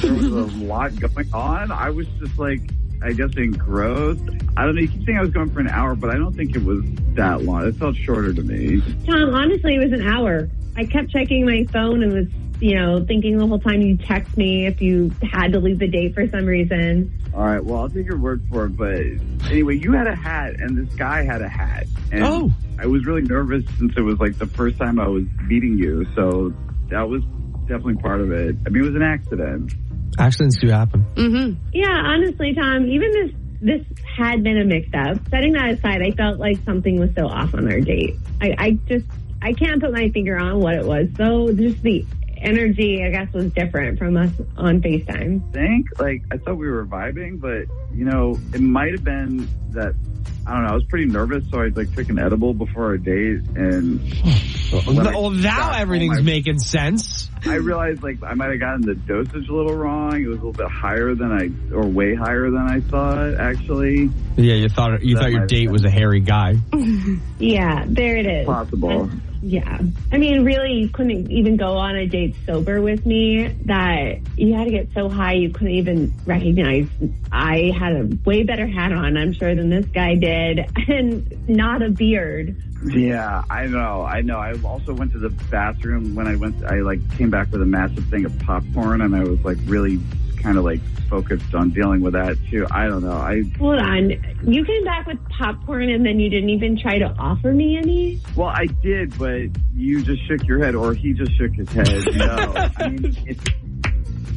there was a lot going on. I was just, like, I guess engrossed. I don't know, you keep saying I was going for an hour, but I don't think it was that long. It felt shorter to me. Tom, honestly, it was an hour. I kept checking my phone and was, thinking the whole time you'd text me if you had to leave the date for some reason. All right, well, I'll take your word for it, but anyway, you had a hat, and this guy had a hat. And I was really nervous since it was, like, the first time I was meeting you, so that was definitely part of it. I mean, it was an accident. Accidents do happen. Mm-hmm. Yeah, honestly, Tom, even if this had been a mix-up, setting that aside, I felt like something was so off on our date. I can't put my finger on what it was, so just the energy, I guess, was different from us on FaceTime. I thought we were vibing, but, it might have been that, I don't know, I was pretty nervous, so I, took an edible before our date, and... Well, now everything's making sense. I realized, I might have gotten the dosage a little wrong. It was a little bit higher than way higher than I thought, actually. Yeah, you thought your date was a hairy guy. Yeah, there it is. Possible. Yeah. I mean, really, you couldn't even go on a date sober with me, that you had to get so high you couldn't even recognize I had a way better hat on, I'm sure, than this guy did, and not a beard. Yeah, I know. I also went to the bathroom when I came back with a massive thing of popcorn, and I was really kind of focused on dealing with that too. I don't know. Hold on. You came back with popcorn and then you didn't even try to offer me any? Well, I did, but you just shook your head, or he just shook his head. No. I mean,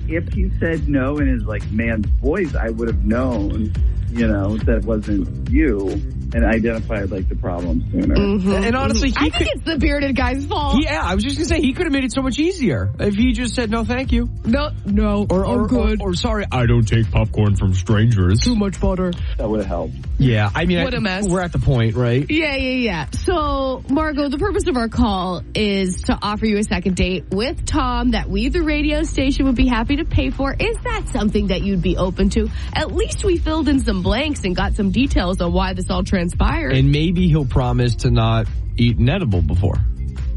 if he said no in his man's voice, I would have known, that wasn't you, and identified the problem sooner. Mm-hmm. And honestly, I think it's the bearded guy's fault. Yeah, I was just gonna say he could have made it so much easier if he just said no, thank you. No, I'm good. Or sorry, I don't take popcorn from strangers. Too much butter. That would have helped. Yeah, I mean, What a mess. We're at the point, right? Yeah. So, Margo, the purpose of our call is to offer you a second date with Tom that we, the radio station, would be happy to pay for. Is that something that you'd be open to? At least we filled in some blanks and got some details on why this all transpired. And maybe he'll promise to not eat an edible before.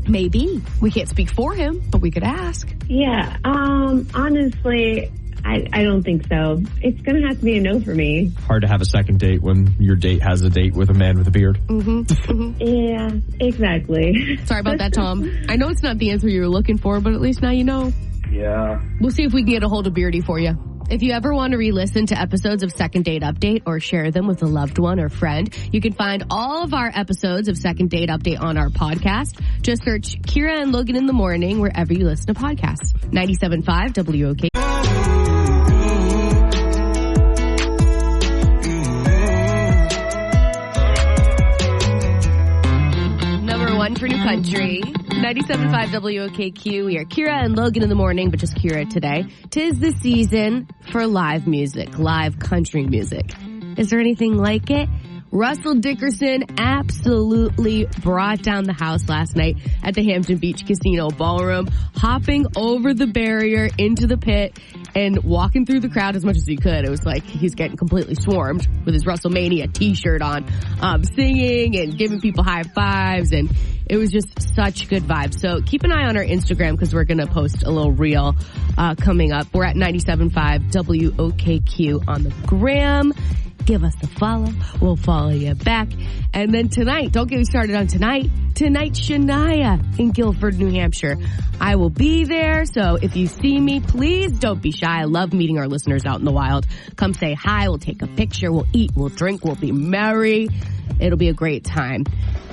Maybe. We can't speak for him, but we could ask. Yeah, honestly, I don't think so. It's going to have to be a no for me. Hard to have a second date when your date has a date with a man with a beard. Mm-hmm. Yeah, exactly. Sorry about that, Tom. I know it's not the answer you were looking for, but at least now you know. Yeah. We'll see if we can get a hold of Beardy for you. If you ever want to re-listen to episodes of Second Date Update or share them with a loved one or friend, you can find all of our episodes of Second Date Update on our podcast. Just search Kira and Logan in the Morning wherever you listen to podcasts. 97.5 WOKQ. Number one for New Country. 97.5 WOKQ. We are Kira and Logan in the Morning, but just Kira today. 'Tis the season for live music, live country music. Is there anything like it? Russell Dickerson absolutely brought down the house last night at the Hampton Beach Casino Ballroom, hopping over the barrier into the pit and walking through the crowd as much as he could. It was like he's getting completely swarmed with his WrestleMania t-shirt on, singing and giving people high fives, and it was just such good vibes. So keep an eye on our Instagram because we're going to post a little reel coming up. We're at 97.5 WOKQ on the gram. give us a follow. We'll follow you back. And then tonight, don't get me started on tonight. Tonight's Shania in Guilford, New Hampshire. I will be there, so if you see me, please don't be shy. I love meeting our listeners out in the wild. Come say hi. We'll take a picture. We'll eat. We'll drink. We'll be merry. It'll be a great time.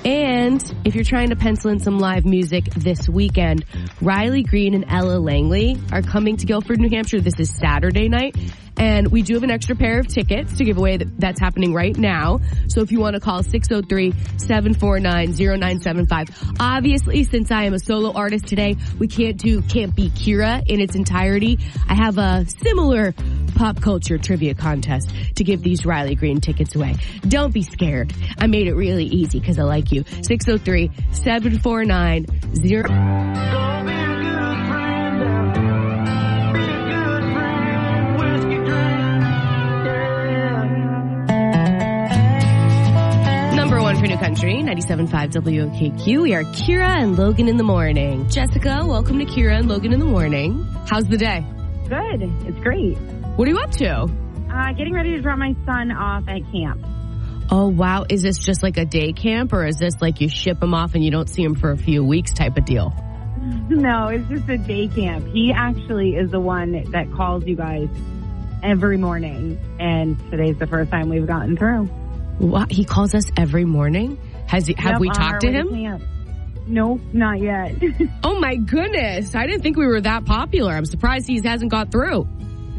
And if you're trying to pencil in some live music this weekend, Riley Green and Ella Langley are coming to Guilford, New Hampshire. This is Saturday night. And we do have an extra pair of tickets to give away that's happening right now. So if you want to call 603-749-0975. Obviously, since I am a solo artist today, we can't be Kira in its entirety. I have a similar pop culture trivia contest to give these Riley Green tickets away. Don't be scared. I made it really easy because I like you. 603-749-0975. For New Country, 97.5 WOKQ. We are Kira and Logan in the morning. Jessica, welcome to Kira and Logan in the morning. How's the day? Good. It's great. What are you up to? Getting ready to drop my son off at camp. Oh, wow. Is this just like a day camp, or is this like you ship him off and you don't see him for a few weeks type of deal? No, it's just a day camp. He actually is the one that calls you guys every morning, and today's the first time we've gotten through. What? He calls us every morning? Have we talked to him? Nope, not yet. Oh my goodness. I didn't think we were that popular. I'm surprised he hasn't got through.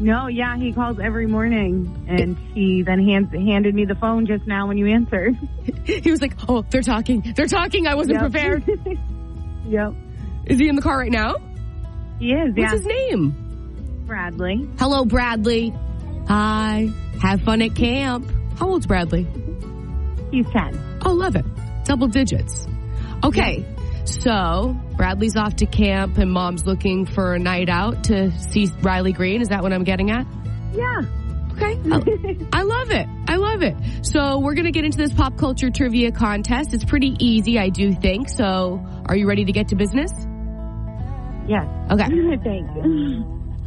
No, yeah, he calls every morning, and he then handed me the phone just now when you answered. He was like, oh, they're talking. I wasn't prepared. Yep. Is he in the car right now? He is, yeah. What's his name? Bradley. Hello, Bradley. Hi. Have fun at camp. How old's Bradley? He's 10. Oh, love it. Double digits. Okay. So Bradley's off to camp and mom's looking for a night out to see Riley Green. Is that what I'm getting at? Yeah. Okay. I love it. So we're going to get into this pop culture trivia contest. It's pretty easy, I do think. So are you ready to get to business? Yes. Okay. Thanks.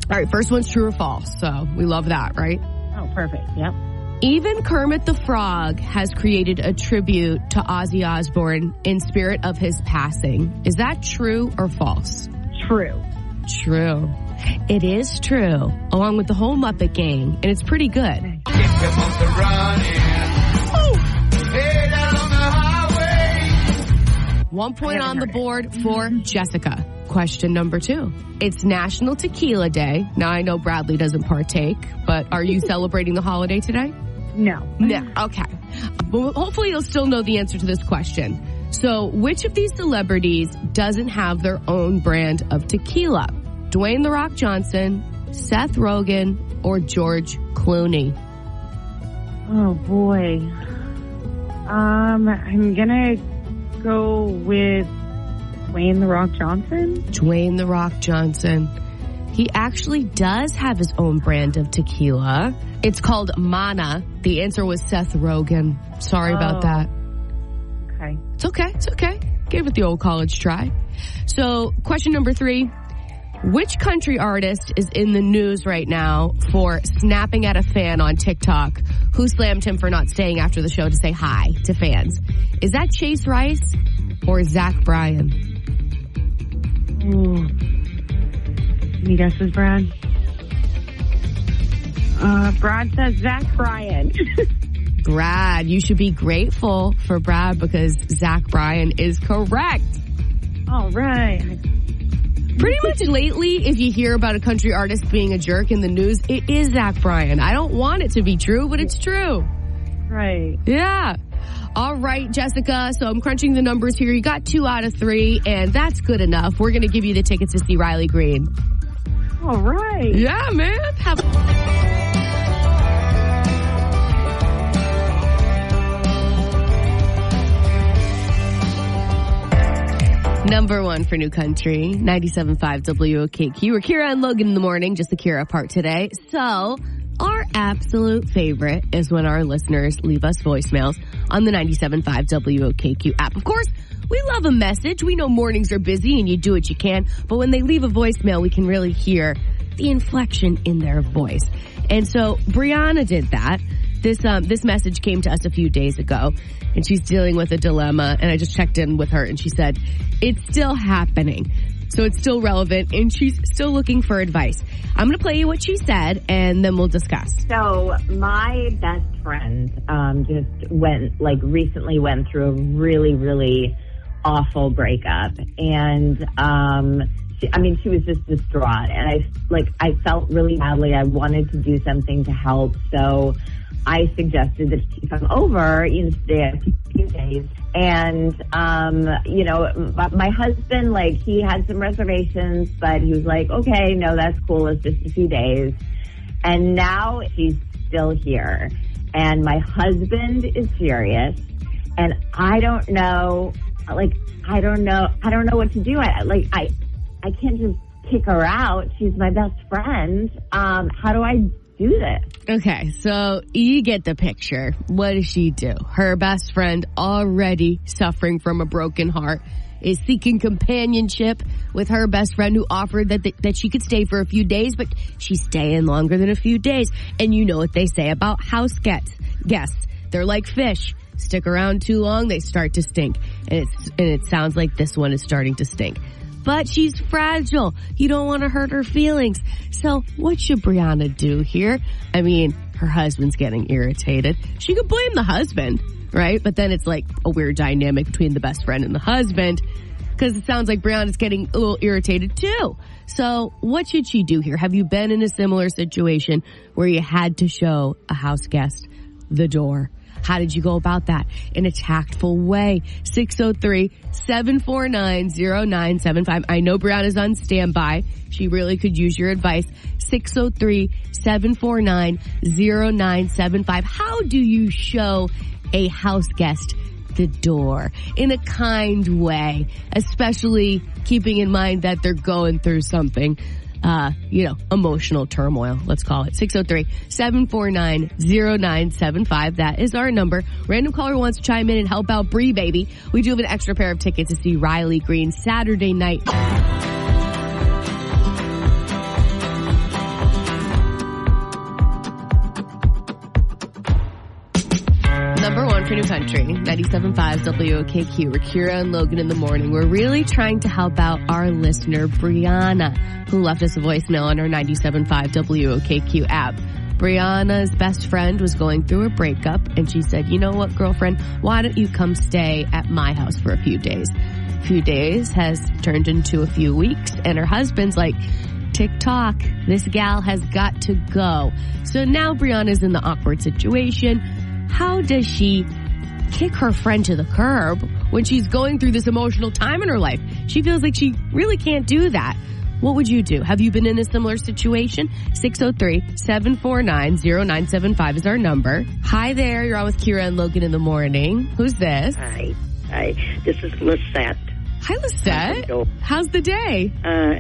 All right. First one's true or false. So we love that, right? Oh, perfect. Yep. Even Kermit the Frog has created a tribute to Ozzy Osbourne in spirit of his passing. Is that true or false? True. True. It is true, along with the whole Muppet Gang, and it's pretty good. Get them off the running. Head out on the highway. 1 point on the board for Jessica. Question number 2. It's National Tequila Day. Now, I know Bradley doesn't partake, but are you celebrating the holiday today? No. Okay. Well, hopefully you'll still know the answer to this question. So, which of these celebrities doesn't have their own brand of tequila? Dwayne "The Rock" Johnson, Seth Rogen, or George Clooney? Oh, boy. I'm gonna go with Dwayne "The Rock" Johnson? Dwayne "The Rock" Johnson. He actually does have his own brand of tequila. It's called Mana. The answer was Seth Rogen. Sorry about that. Okay. It's okay. Gave it the old college try. So, question number 3. Which country artist is in the news right now for snapping at a fan on TikTok who slammed him for not staying after the show to say hi to fans? Is that Chase Rice or Zach Bryan? Ooh. Any guesses, Brad? Brad says Zach Bryan. Brad, you should be grateful for Brad because Zach Bryan is correct. All right. Pretty much lately, if you hear about a country artist being a jerk in the news, it is Zach Bryan. I don't want it to be true, but it's true. Right. Yeah. All right, Jessica. So I'm crunching the numbers here. You got 2 out of 3, and that's good enough. We're going to give you the tickets to see Riley Green. All right. Yeah, man. Number 1 for New Country, 97.5 WOKQ. We're Kira and Logan in the morning, just the Kira part today. So, our absolute favorite is when our listeners leave us voicemails on the 97.5 WOKQ app. Of course, we love a message. We know mornings are busy and you do what you can, but when they leave a voicemail, we can really hear the inflection in their voice. And so, Brianna did that. This message came to us a few days ago, and she's dealing with a dilemma, and I just checked in with her, and she said, it's still happening. So it's still relevant, and she's still looking for advice. I'm going to play you what she said, and then we'll discuss. So my best friend recently went through a really, really awful breakup. And, she was just distraught. And I felt really badly. I wanted to do something to help. So I suggested that she come over, stay a few days. And, my husband, he had some reservations, but he was like, okay, no, that's cool. It's just a few days. And now she's still here. And my husband is furious. And I don't know, I don't know what to do. I can't just kick her out. She's my best friend. How do I do this? Okay, so you get the picture. What does she do? Her best friend, already suffering from a broken heart, is seeking companionship with her best friend who offered that she could stay for a few days, but she's staying longer than a few days. And you know what they say about house guests. They're like fish. Stick around too long, they start to stink. And it sounds like this one is starting to stink. But she's fragile. You don't want to hurt her feelings. So what should Brianna do here? I mean, her husband's getting irritated. She could blame the husband, right? But then it's like a weird dynamic between the best friend and the husband, because it sounds like Brianna's getting a little irritated too. So what should she do here? Have you been in a similar situation where you had to show a house guest the door? How did you go about that? In a tactful way. 603-749-0975. I know Brianna's on standby. She really could use your advice. 603-749-0975. How do you show a house guest the door in a kind way, especially keeping in mind that they're going through something? Emotional turmoil, let's call it. 603-749-0975. That is our number. Random caller wants to chime in and help out Bree, baby. We do have an extra pair of tickets to see Riley Green Saturday night. Number one for New Country, 97.5 WOKQ. We're Kira and Logan in the morning. We're really trying to help out our listener, Brianna, who left us a voicemail on our 97.5 WOKQ app. Brianna's best friend was going through a breakup, and she said, you know what, girlfriend, why don't you come stay at my house for a few days? A few days has turned into a few weeks, and her husband's like, tick-tock, this gal has got to go. So now Brianna's in the awkward situation. How does she kick her friend to the curb when she's going through this emotional time in her life? She feels like she really can't do that. What would you do? Have you been in a similar situation? 603-749-0975 is our number. Hi there. You're on with Kira and Logan in the morning. Who's this? Hi. This is Lisette. Hi, Lisette. How's the day?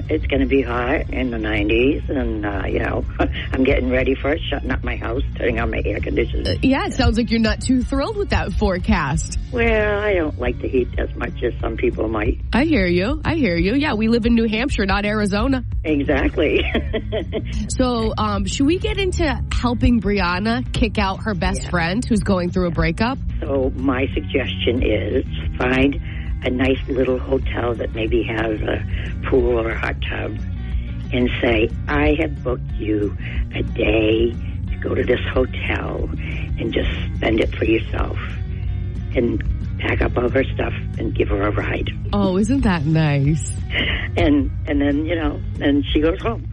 It's going to be hot in the 90s, and, I'm getting ready for it, shutting up my house, turning on my air conditioner. Yeah, it sounds like you're not too thrilled with that forecast. Well, I don't like the heat as much as some people might. I hear you. Yeah, we live in New Hampshire, not Arizona. Exactly. So, should we get into helping Brianna kick out her best friend who's going through a breakup? So, my suggestion is find a nice little hotel that maybe has a pool or a hot tub and say, I have booked you a day to go to this hotel and just spend it for yourself, and pack up all her stuff and give her a ride. Oh, isn't that nice? And then, then she goes home.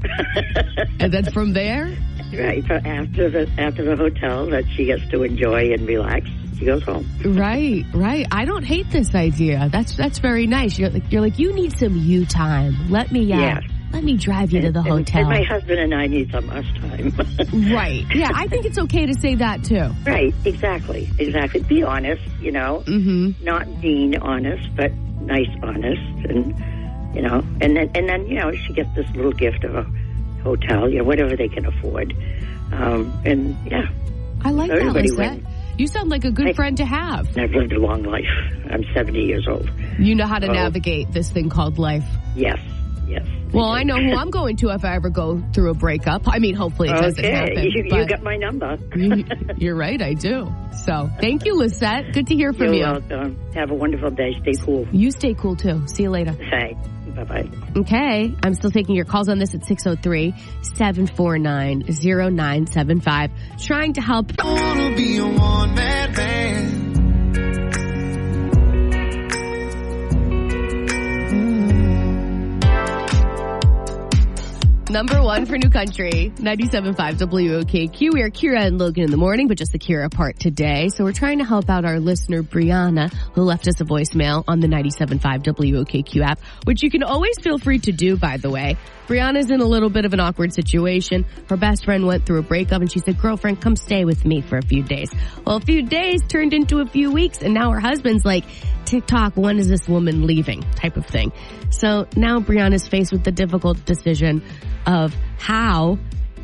And then from there? Right. After the hotel that she gets to enjoy and relax, she goes home. Right. I don't hate this idea. That's very nice. You're like, you need some you time. Let me drive you to the hotel. And my husband and I need some us time. Right. Yeah, I think it's okay to say that too. Right. Exactly. Be honest, Mm-hmm. Not being honest, but nice honest, and and then she gets this little gift of a hotel, whatever they can afford, and yeah. I like that, Lisette. You sound like a good friend to have. I've lived a long life. I'm 70 years old. You know how to navigate this thing called life. Yes. Well, I know who I'm going to if I ever go through a breakup. I mean, hopefully it doesn't happen. You got my number. You're right, I do. So, thank you, Lisette. Good to hear from you. You're welcome. Have a wonderful day. Stay cool. You stay cool, too. See you later. Thanks. Bye-bye. Okay. I'm still taking your calls on this at 603-749-0975. Trying to help. I wanna be a one-man band. Number one for New Country, 97.5 WOKQ. We are Kira and Logan in the morning, but just the Kira part today. So we're trying to help out our listener, Brianna, who left us a voicemail on the 97.5 WOKQ app, which you can always feel free to do, by the way. Brianna's in a little bit of an awkward situation. Her best friend went through a breakup, and she said, girlfriend, come stay with me for a few days. Well, a few days turned into a few weeks, and now her husband's like, TikTok, when is this woman leaving? Type of thing. So now Brianna's faced with the difficult decision of how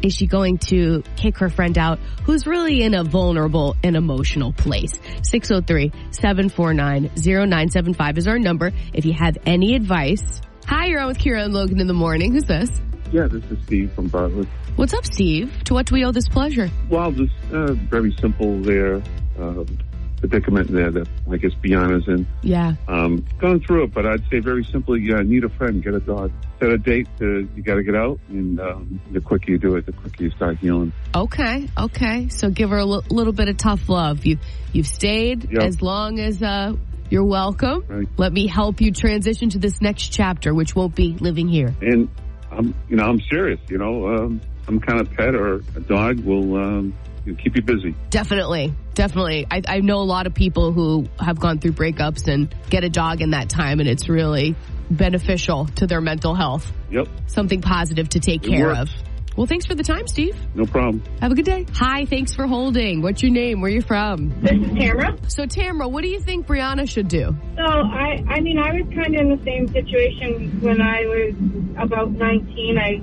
is she going to kick her friend out who's really in a vulnerable and emotional place. 603-749-0975 is our number if you have any advice. Hi, you're on with Kira and Logan in the morning. Who's this? Yeah, this is Steve from Bartlett. What's up, Steve? To what do we owe this pleasure? Well, just very simple there. Predicament there that I guess Brianna's in. Yeah. Going through it, but I'd say very simply, need a friend, get a dog. Set a date, you got to get out, and the quicker you do it, the quicker you start healing. Okay. So give her a little bit of tough love. You've stayed as long as you're welcome. Right. Let me help you transition to this next chapter, which won't be living here. And I'm serious. Some kind of pet or a dog will keep you busy. Definitely. I know a lot of people who have gone through breakups and get a dog in that time, and it's really beneficial to their mental health. Yep. Something positive to take care of. Well, thanks for the time, Steve. No problem. Have a good day. Hi, thanks for holding. What's your name? Where are you from? This is Tamara. So, Tamara, what do you think Brianna should do? So, I was kind of in the same situation when I was about 19. I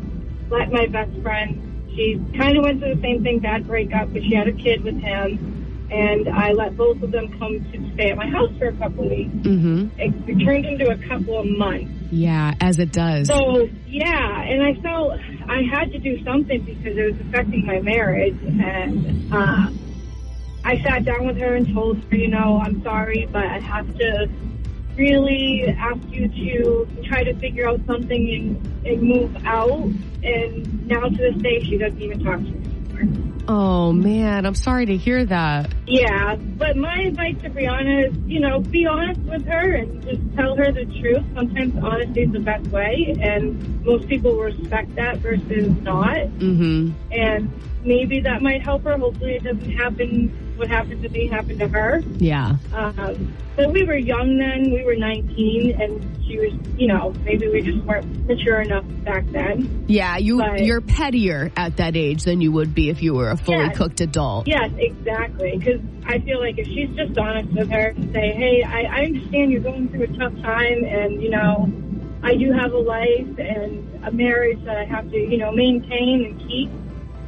let my best friend, she kind of went through the same thing, bad breakup, but she had a kid with him. And I let both of them come to stay at my house for a couple of weeks. Mm-hmm. It turned into a couple of months. Yeah, as it does. So, yeah, and I felt I had to do something because it was affecting my marriage. And I sat down with her and told her, I'm sorry, but I have to really ask you to try to figure out something and move out. And now to this day, she doesn't even talk to me anymore. Oh, man, I'm sorry to hear that. Yeah, but my advice to Brianna is, be honest with her and just tell her the truth. Sometimes honesty is the best way, and most people will respect that versus not. Mm-hmm. And maybe that might help her. Hopefully it doesn't happen, what happened to me happened to her. Yeah. But we were young then. We were 19, and she was, maybe we just weren't mature enough back then. Yeah, you're pettier at that age than you would be if you were a fully cooked adult. Yes, exactly. Because I feel like if she's just honest with her and say, hey, I understand you're going through a tough time, and, I do have a life and a marriage that I have to, maintain and keep,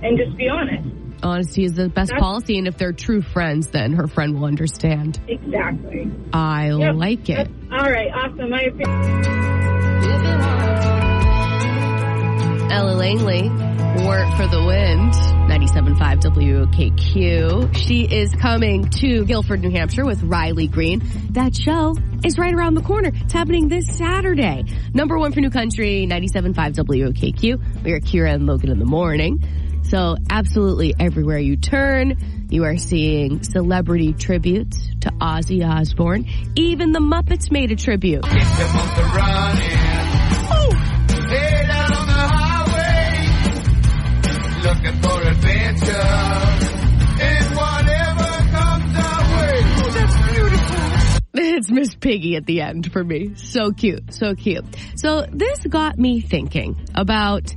and just be honest. Honesty is the best policy, and if they're true friends, then her friend will understand. Exactly. I like it. All right, awesome. I appreciate Ella Langley, Work for the Wind, 97.5 WOKQ. She is coming to Guilford, New Hampshire with Riley Green. That show is right around the corner. It's happening this Saturday. Number one for New Country, 97.5 WOKQ. We are Kira and Logan in the morning. So absolutely everywhere you turn, you are seeing celebrity tributes to Ozzy Osbourne. Even the Muppets made a tribute. Get them on the run head out on the highway, looking for adventure, and whatever comes our way. Oh, that's beautiful. It's Miss Piggy at the end for me. So cute, so cute. So this got me thinking about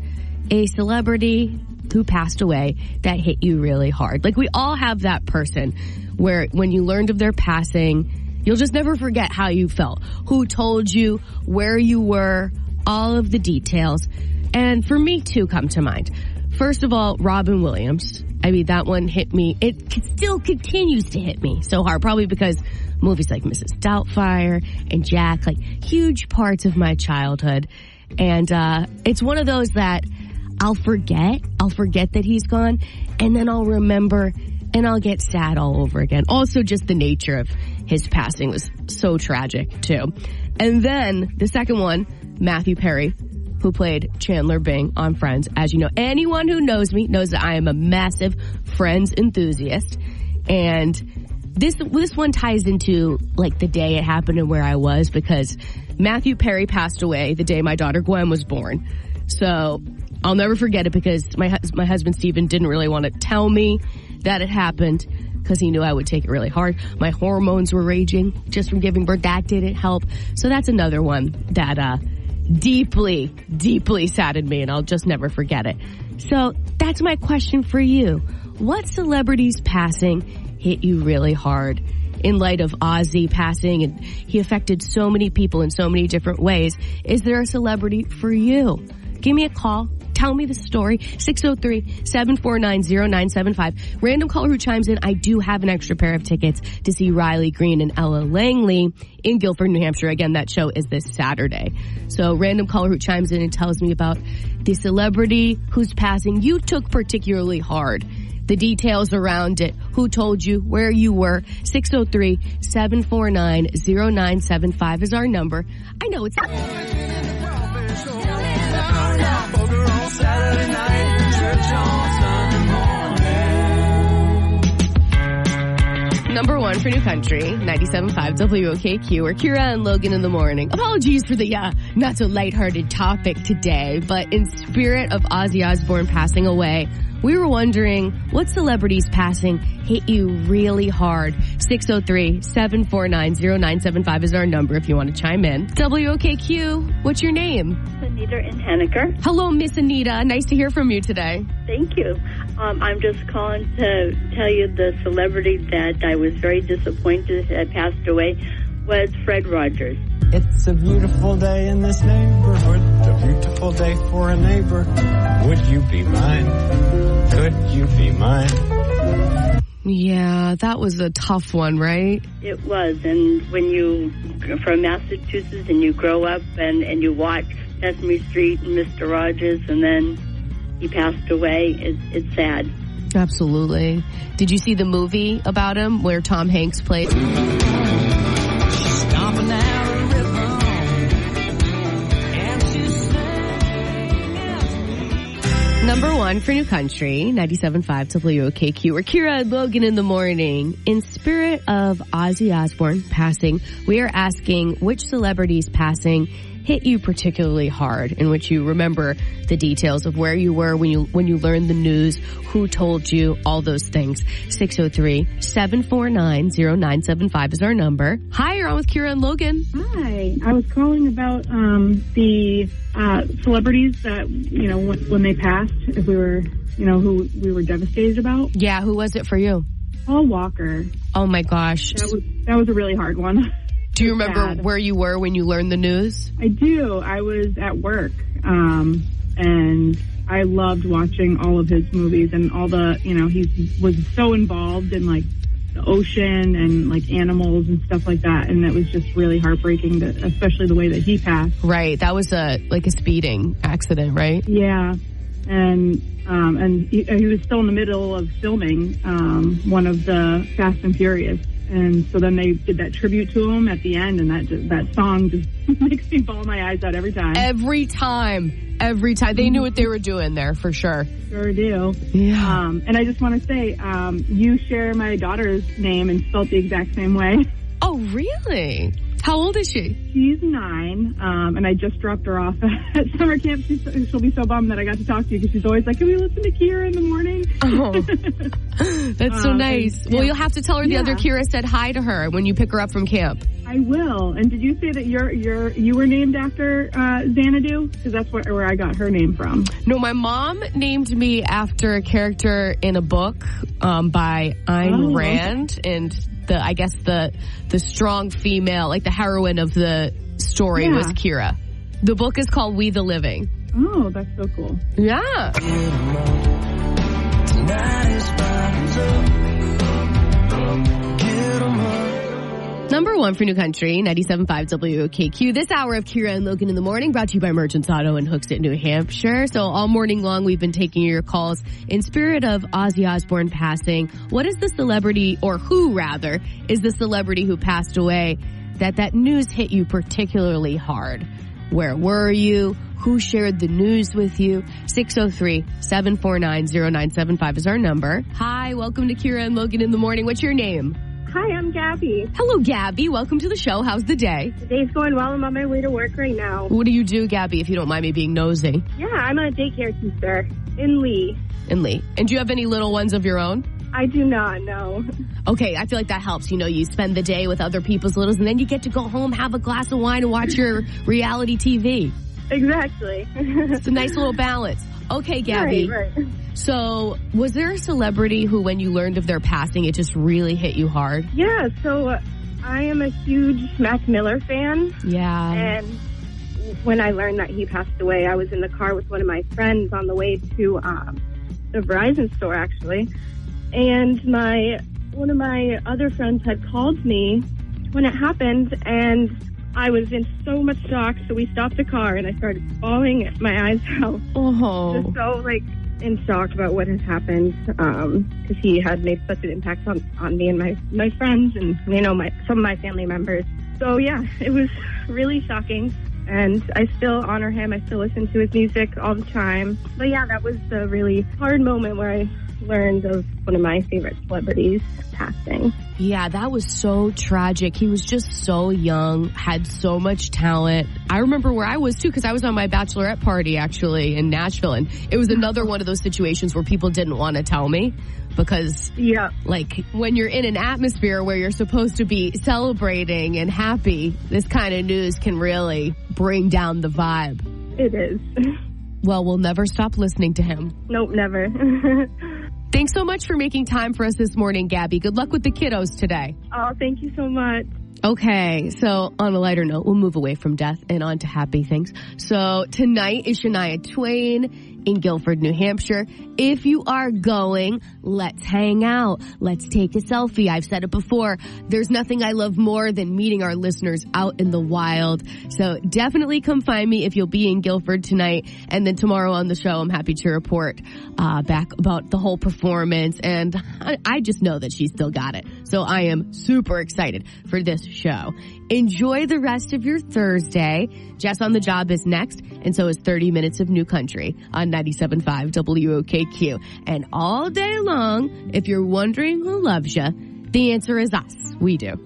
a celebrity who passed away that hit you really hard. Like, we all have that person where when you learned of their passing, you'll just never forget how you felt, who told you, where you were, all of the details. And for me, two come to mind. First of all, Robin Williams. I mean, that one hit me. It still continues to hit me so hard, probably because movies like Mrs. Doubtfire and Jack, like huge parts of my childhood. And it's one of those that I'll forget that he's gone, and then I'll remember, and I'll get sad all over again. Also, just the nature of his passing was so tragic, too. And then the second one, Matthew Perry, who played Chandler Bing on Friends. As you know, anyone who knows me knows that I am a massive Friends enthusiast. And this one ties into, like, the day it happened and where I was, because Matthew Perry passed away the day my daughter Gwen was born. So I'll never forget it, because my husband Steven didn't really want to tell me that it happened, because he knew I would take it really hard. My hormones were raging just from giving birth. That didn't help. So that's another one that deeply, deeply saddened me, and I'll just never forget it. So that's my question for you. What celebrity's passing hit you really hard? In light of Ozzy passing, and he affected so many people in so many different ways, is there a celebrity for you? Give me a call. Tell me the story. 603-749-0975. Random caller who chimes in, I do have an extra pair of tickets to see Riley Green and Ella Langley in Guilford, New Hampshire. Again, that show is this Saturday. So random caller who chimes in and tells me about the celebrity whose passing you took particularly hard. The details around it, who told you, where you were. 603-749-0975 is our number. I know it's... Number one for New Country, 97.5 WOKQ, or Kira and Logan in the morning. Apologies for the not so lighthearted topic today, but in spirit of Ozzy Osbourne passing away, we were wondering what celebrity's passing hit you really hard. 603-749-0975 is our number if you want to chime in. WOKQ, what's your name? Anita in Henniker. Hello, Miss Anita. Nice to hear from you today. Thank you. I'm just calling to tell you the celebrity that I was very disappointed had passed away was Fred Rogers. It's a beautiful day in this neighborhood, a beautiful day for a neighbor. Would you be mine? Could you be mine? Yeah, that was a tough one, right? It was, and when you, from Massachusetts, and you grow up and you watch Sesame Street and Mr. Rogers, and then he passed away, it's sad. Absolutely. Did you see the movie about him where Tom Hanks played? Number one for New Country, 97.5 WOKQ, or Kira and Logan in the morning. In spirit of Ozzy Osbourne passing, we are asking which celebrity's passing hit you particularly hard, in which you remember the details of where you were when you learned the news, who told you, all those things. 603-749-0975 is our number. Hi, you're on with Kira and Logan. Hi. I was calling about the celebrities that, when they passed, if we were, who we were devastated about. Yeah, who was it for you? Paul Walker. Oh my gosh. That was a really hard one. Do you remember where you were when you learned the news? I do. I was at work, and I loved watching all of his movies and all the, he was so involved in, like, the ocean and, like, animals and stuff like that, and it was just really heartbreaking, especially the way that he passed. Right. That was a speeding accident, right? Yeah. And he was still in the middle of filming one of the Fast and Furious. And so then they did that tribute to him at the end, and that song just makes me bawl my eyes out every time. Every time. They knew what they were doing there, for sure. Sure do. Yeah. And I just want to say, you share my daughter's name and spelled the exact same way. Oh, really? How old is she? She's 9, and I just dropped her off at summer camp. She'll be so bummed that I got to talk to you, because she's always like, can we listen to Kira in the morning? Oh, that's so nice. Well, you'll have to tell her the other Kira said hi to her when you pick her up from camp. I will. And did you say that you were named after Xanadu? Because that's where I got her name from. No, my mom named me after a character in a book by Ayn Rand, and I guess the strong female, like the heroine of the story was Kira. The book is called We the Living. Oh, that's so cool. Yeah. Number one for New Country, 97.5 WOKQ. This hour of Kira and Logan in the morning brought to you by Merchants Auto in Hooksett, New Hampshire. So all morning long, we've been taking your calls. In spirit of Ozzy Osbourne passing, what is the celebrity, or who rather, is the celebrity who passed away that news hit you particularly hard? Where were you? Who shared the news with you? 603-749-0975 is our number. Hi, welcome to Kira and Logan in the morning. What's your name? Hi, I'm Gabby. Hello, Gabby. Welcome to the show. How's the day? The day's going well. I'm on my way to work right now. What do you do, Gabby, if you don't mind me being nosy? Yeah, I'm a daycare teacher in Lee. In Lee. And do you have any little ones of your own? I do not, no. Okay, I feel like that helps. You know, you spend the day with other people's littles, and then you get to go home, have a glass of wine, and watch your reality TV. Exactly. It's a nice little balance. Okay, Gabby. Right. So, was there a celebrity who, when you learned of their passing, it just really hit you hard? Yeah, so I am a huge Mac Miller fan. Yeah. And when I learned that he passed away, I was in the car with one of my friends on the way to the Verizon store, actually. And one of my other friends had called me when it happened, and I was in so much shock, so we stopped the car, and I started bawling my eyes out. Oh. Just so, in shock about what had happened, because he had made such an impact on me and my friends and, some of my family members. So, yeah, it was really shocking, and I still honor him. I still listen to his music all the time. But, yeah, that was a really hard moment where I learned of one of my favorite celebrities passing. Yeah, that was so tragic. He was just so young, had so much talent. I remember where I was too, because I was on my bachelorette party actually in Nashville, and it was another one of those situations where people didn't want to tell me because when you're in an atmosphere where you're supposed to be celebrating and happy, this kind of news can really bring down the vibe. It is. Well, we'll never stop listening to him. Nope, never. Thanks so much for making time for us this morning, Gabby. Good luck with the kiddos today. Oh, thank you so much. Okay, so on a lighter note, we'll move away from death and on to happy things. So tonight is Shania Twain in Guilford, New Hampshire. If you are going, let's hang out. Let's take a selfie. I've said it before. There's nothing I love more than meeting our listeners out in the wild. So definitely come find me if you'll be in Guilford tonight. And then tomorrow on the show, I'm happy to report back about the whole performance. And I just know that she still got it. So I am super excited for this show. Enjoy the rest of your Thursday. Jess on the Job is next, and so is 30 Minutes of New Country on 97.5 WOKQ. And all day long, if you're wondering who loves you, the answer is us. We do.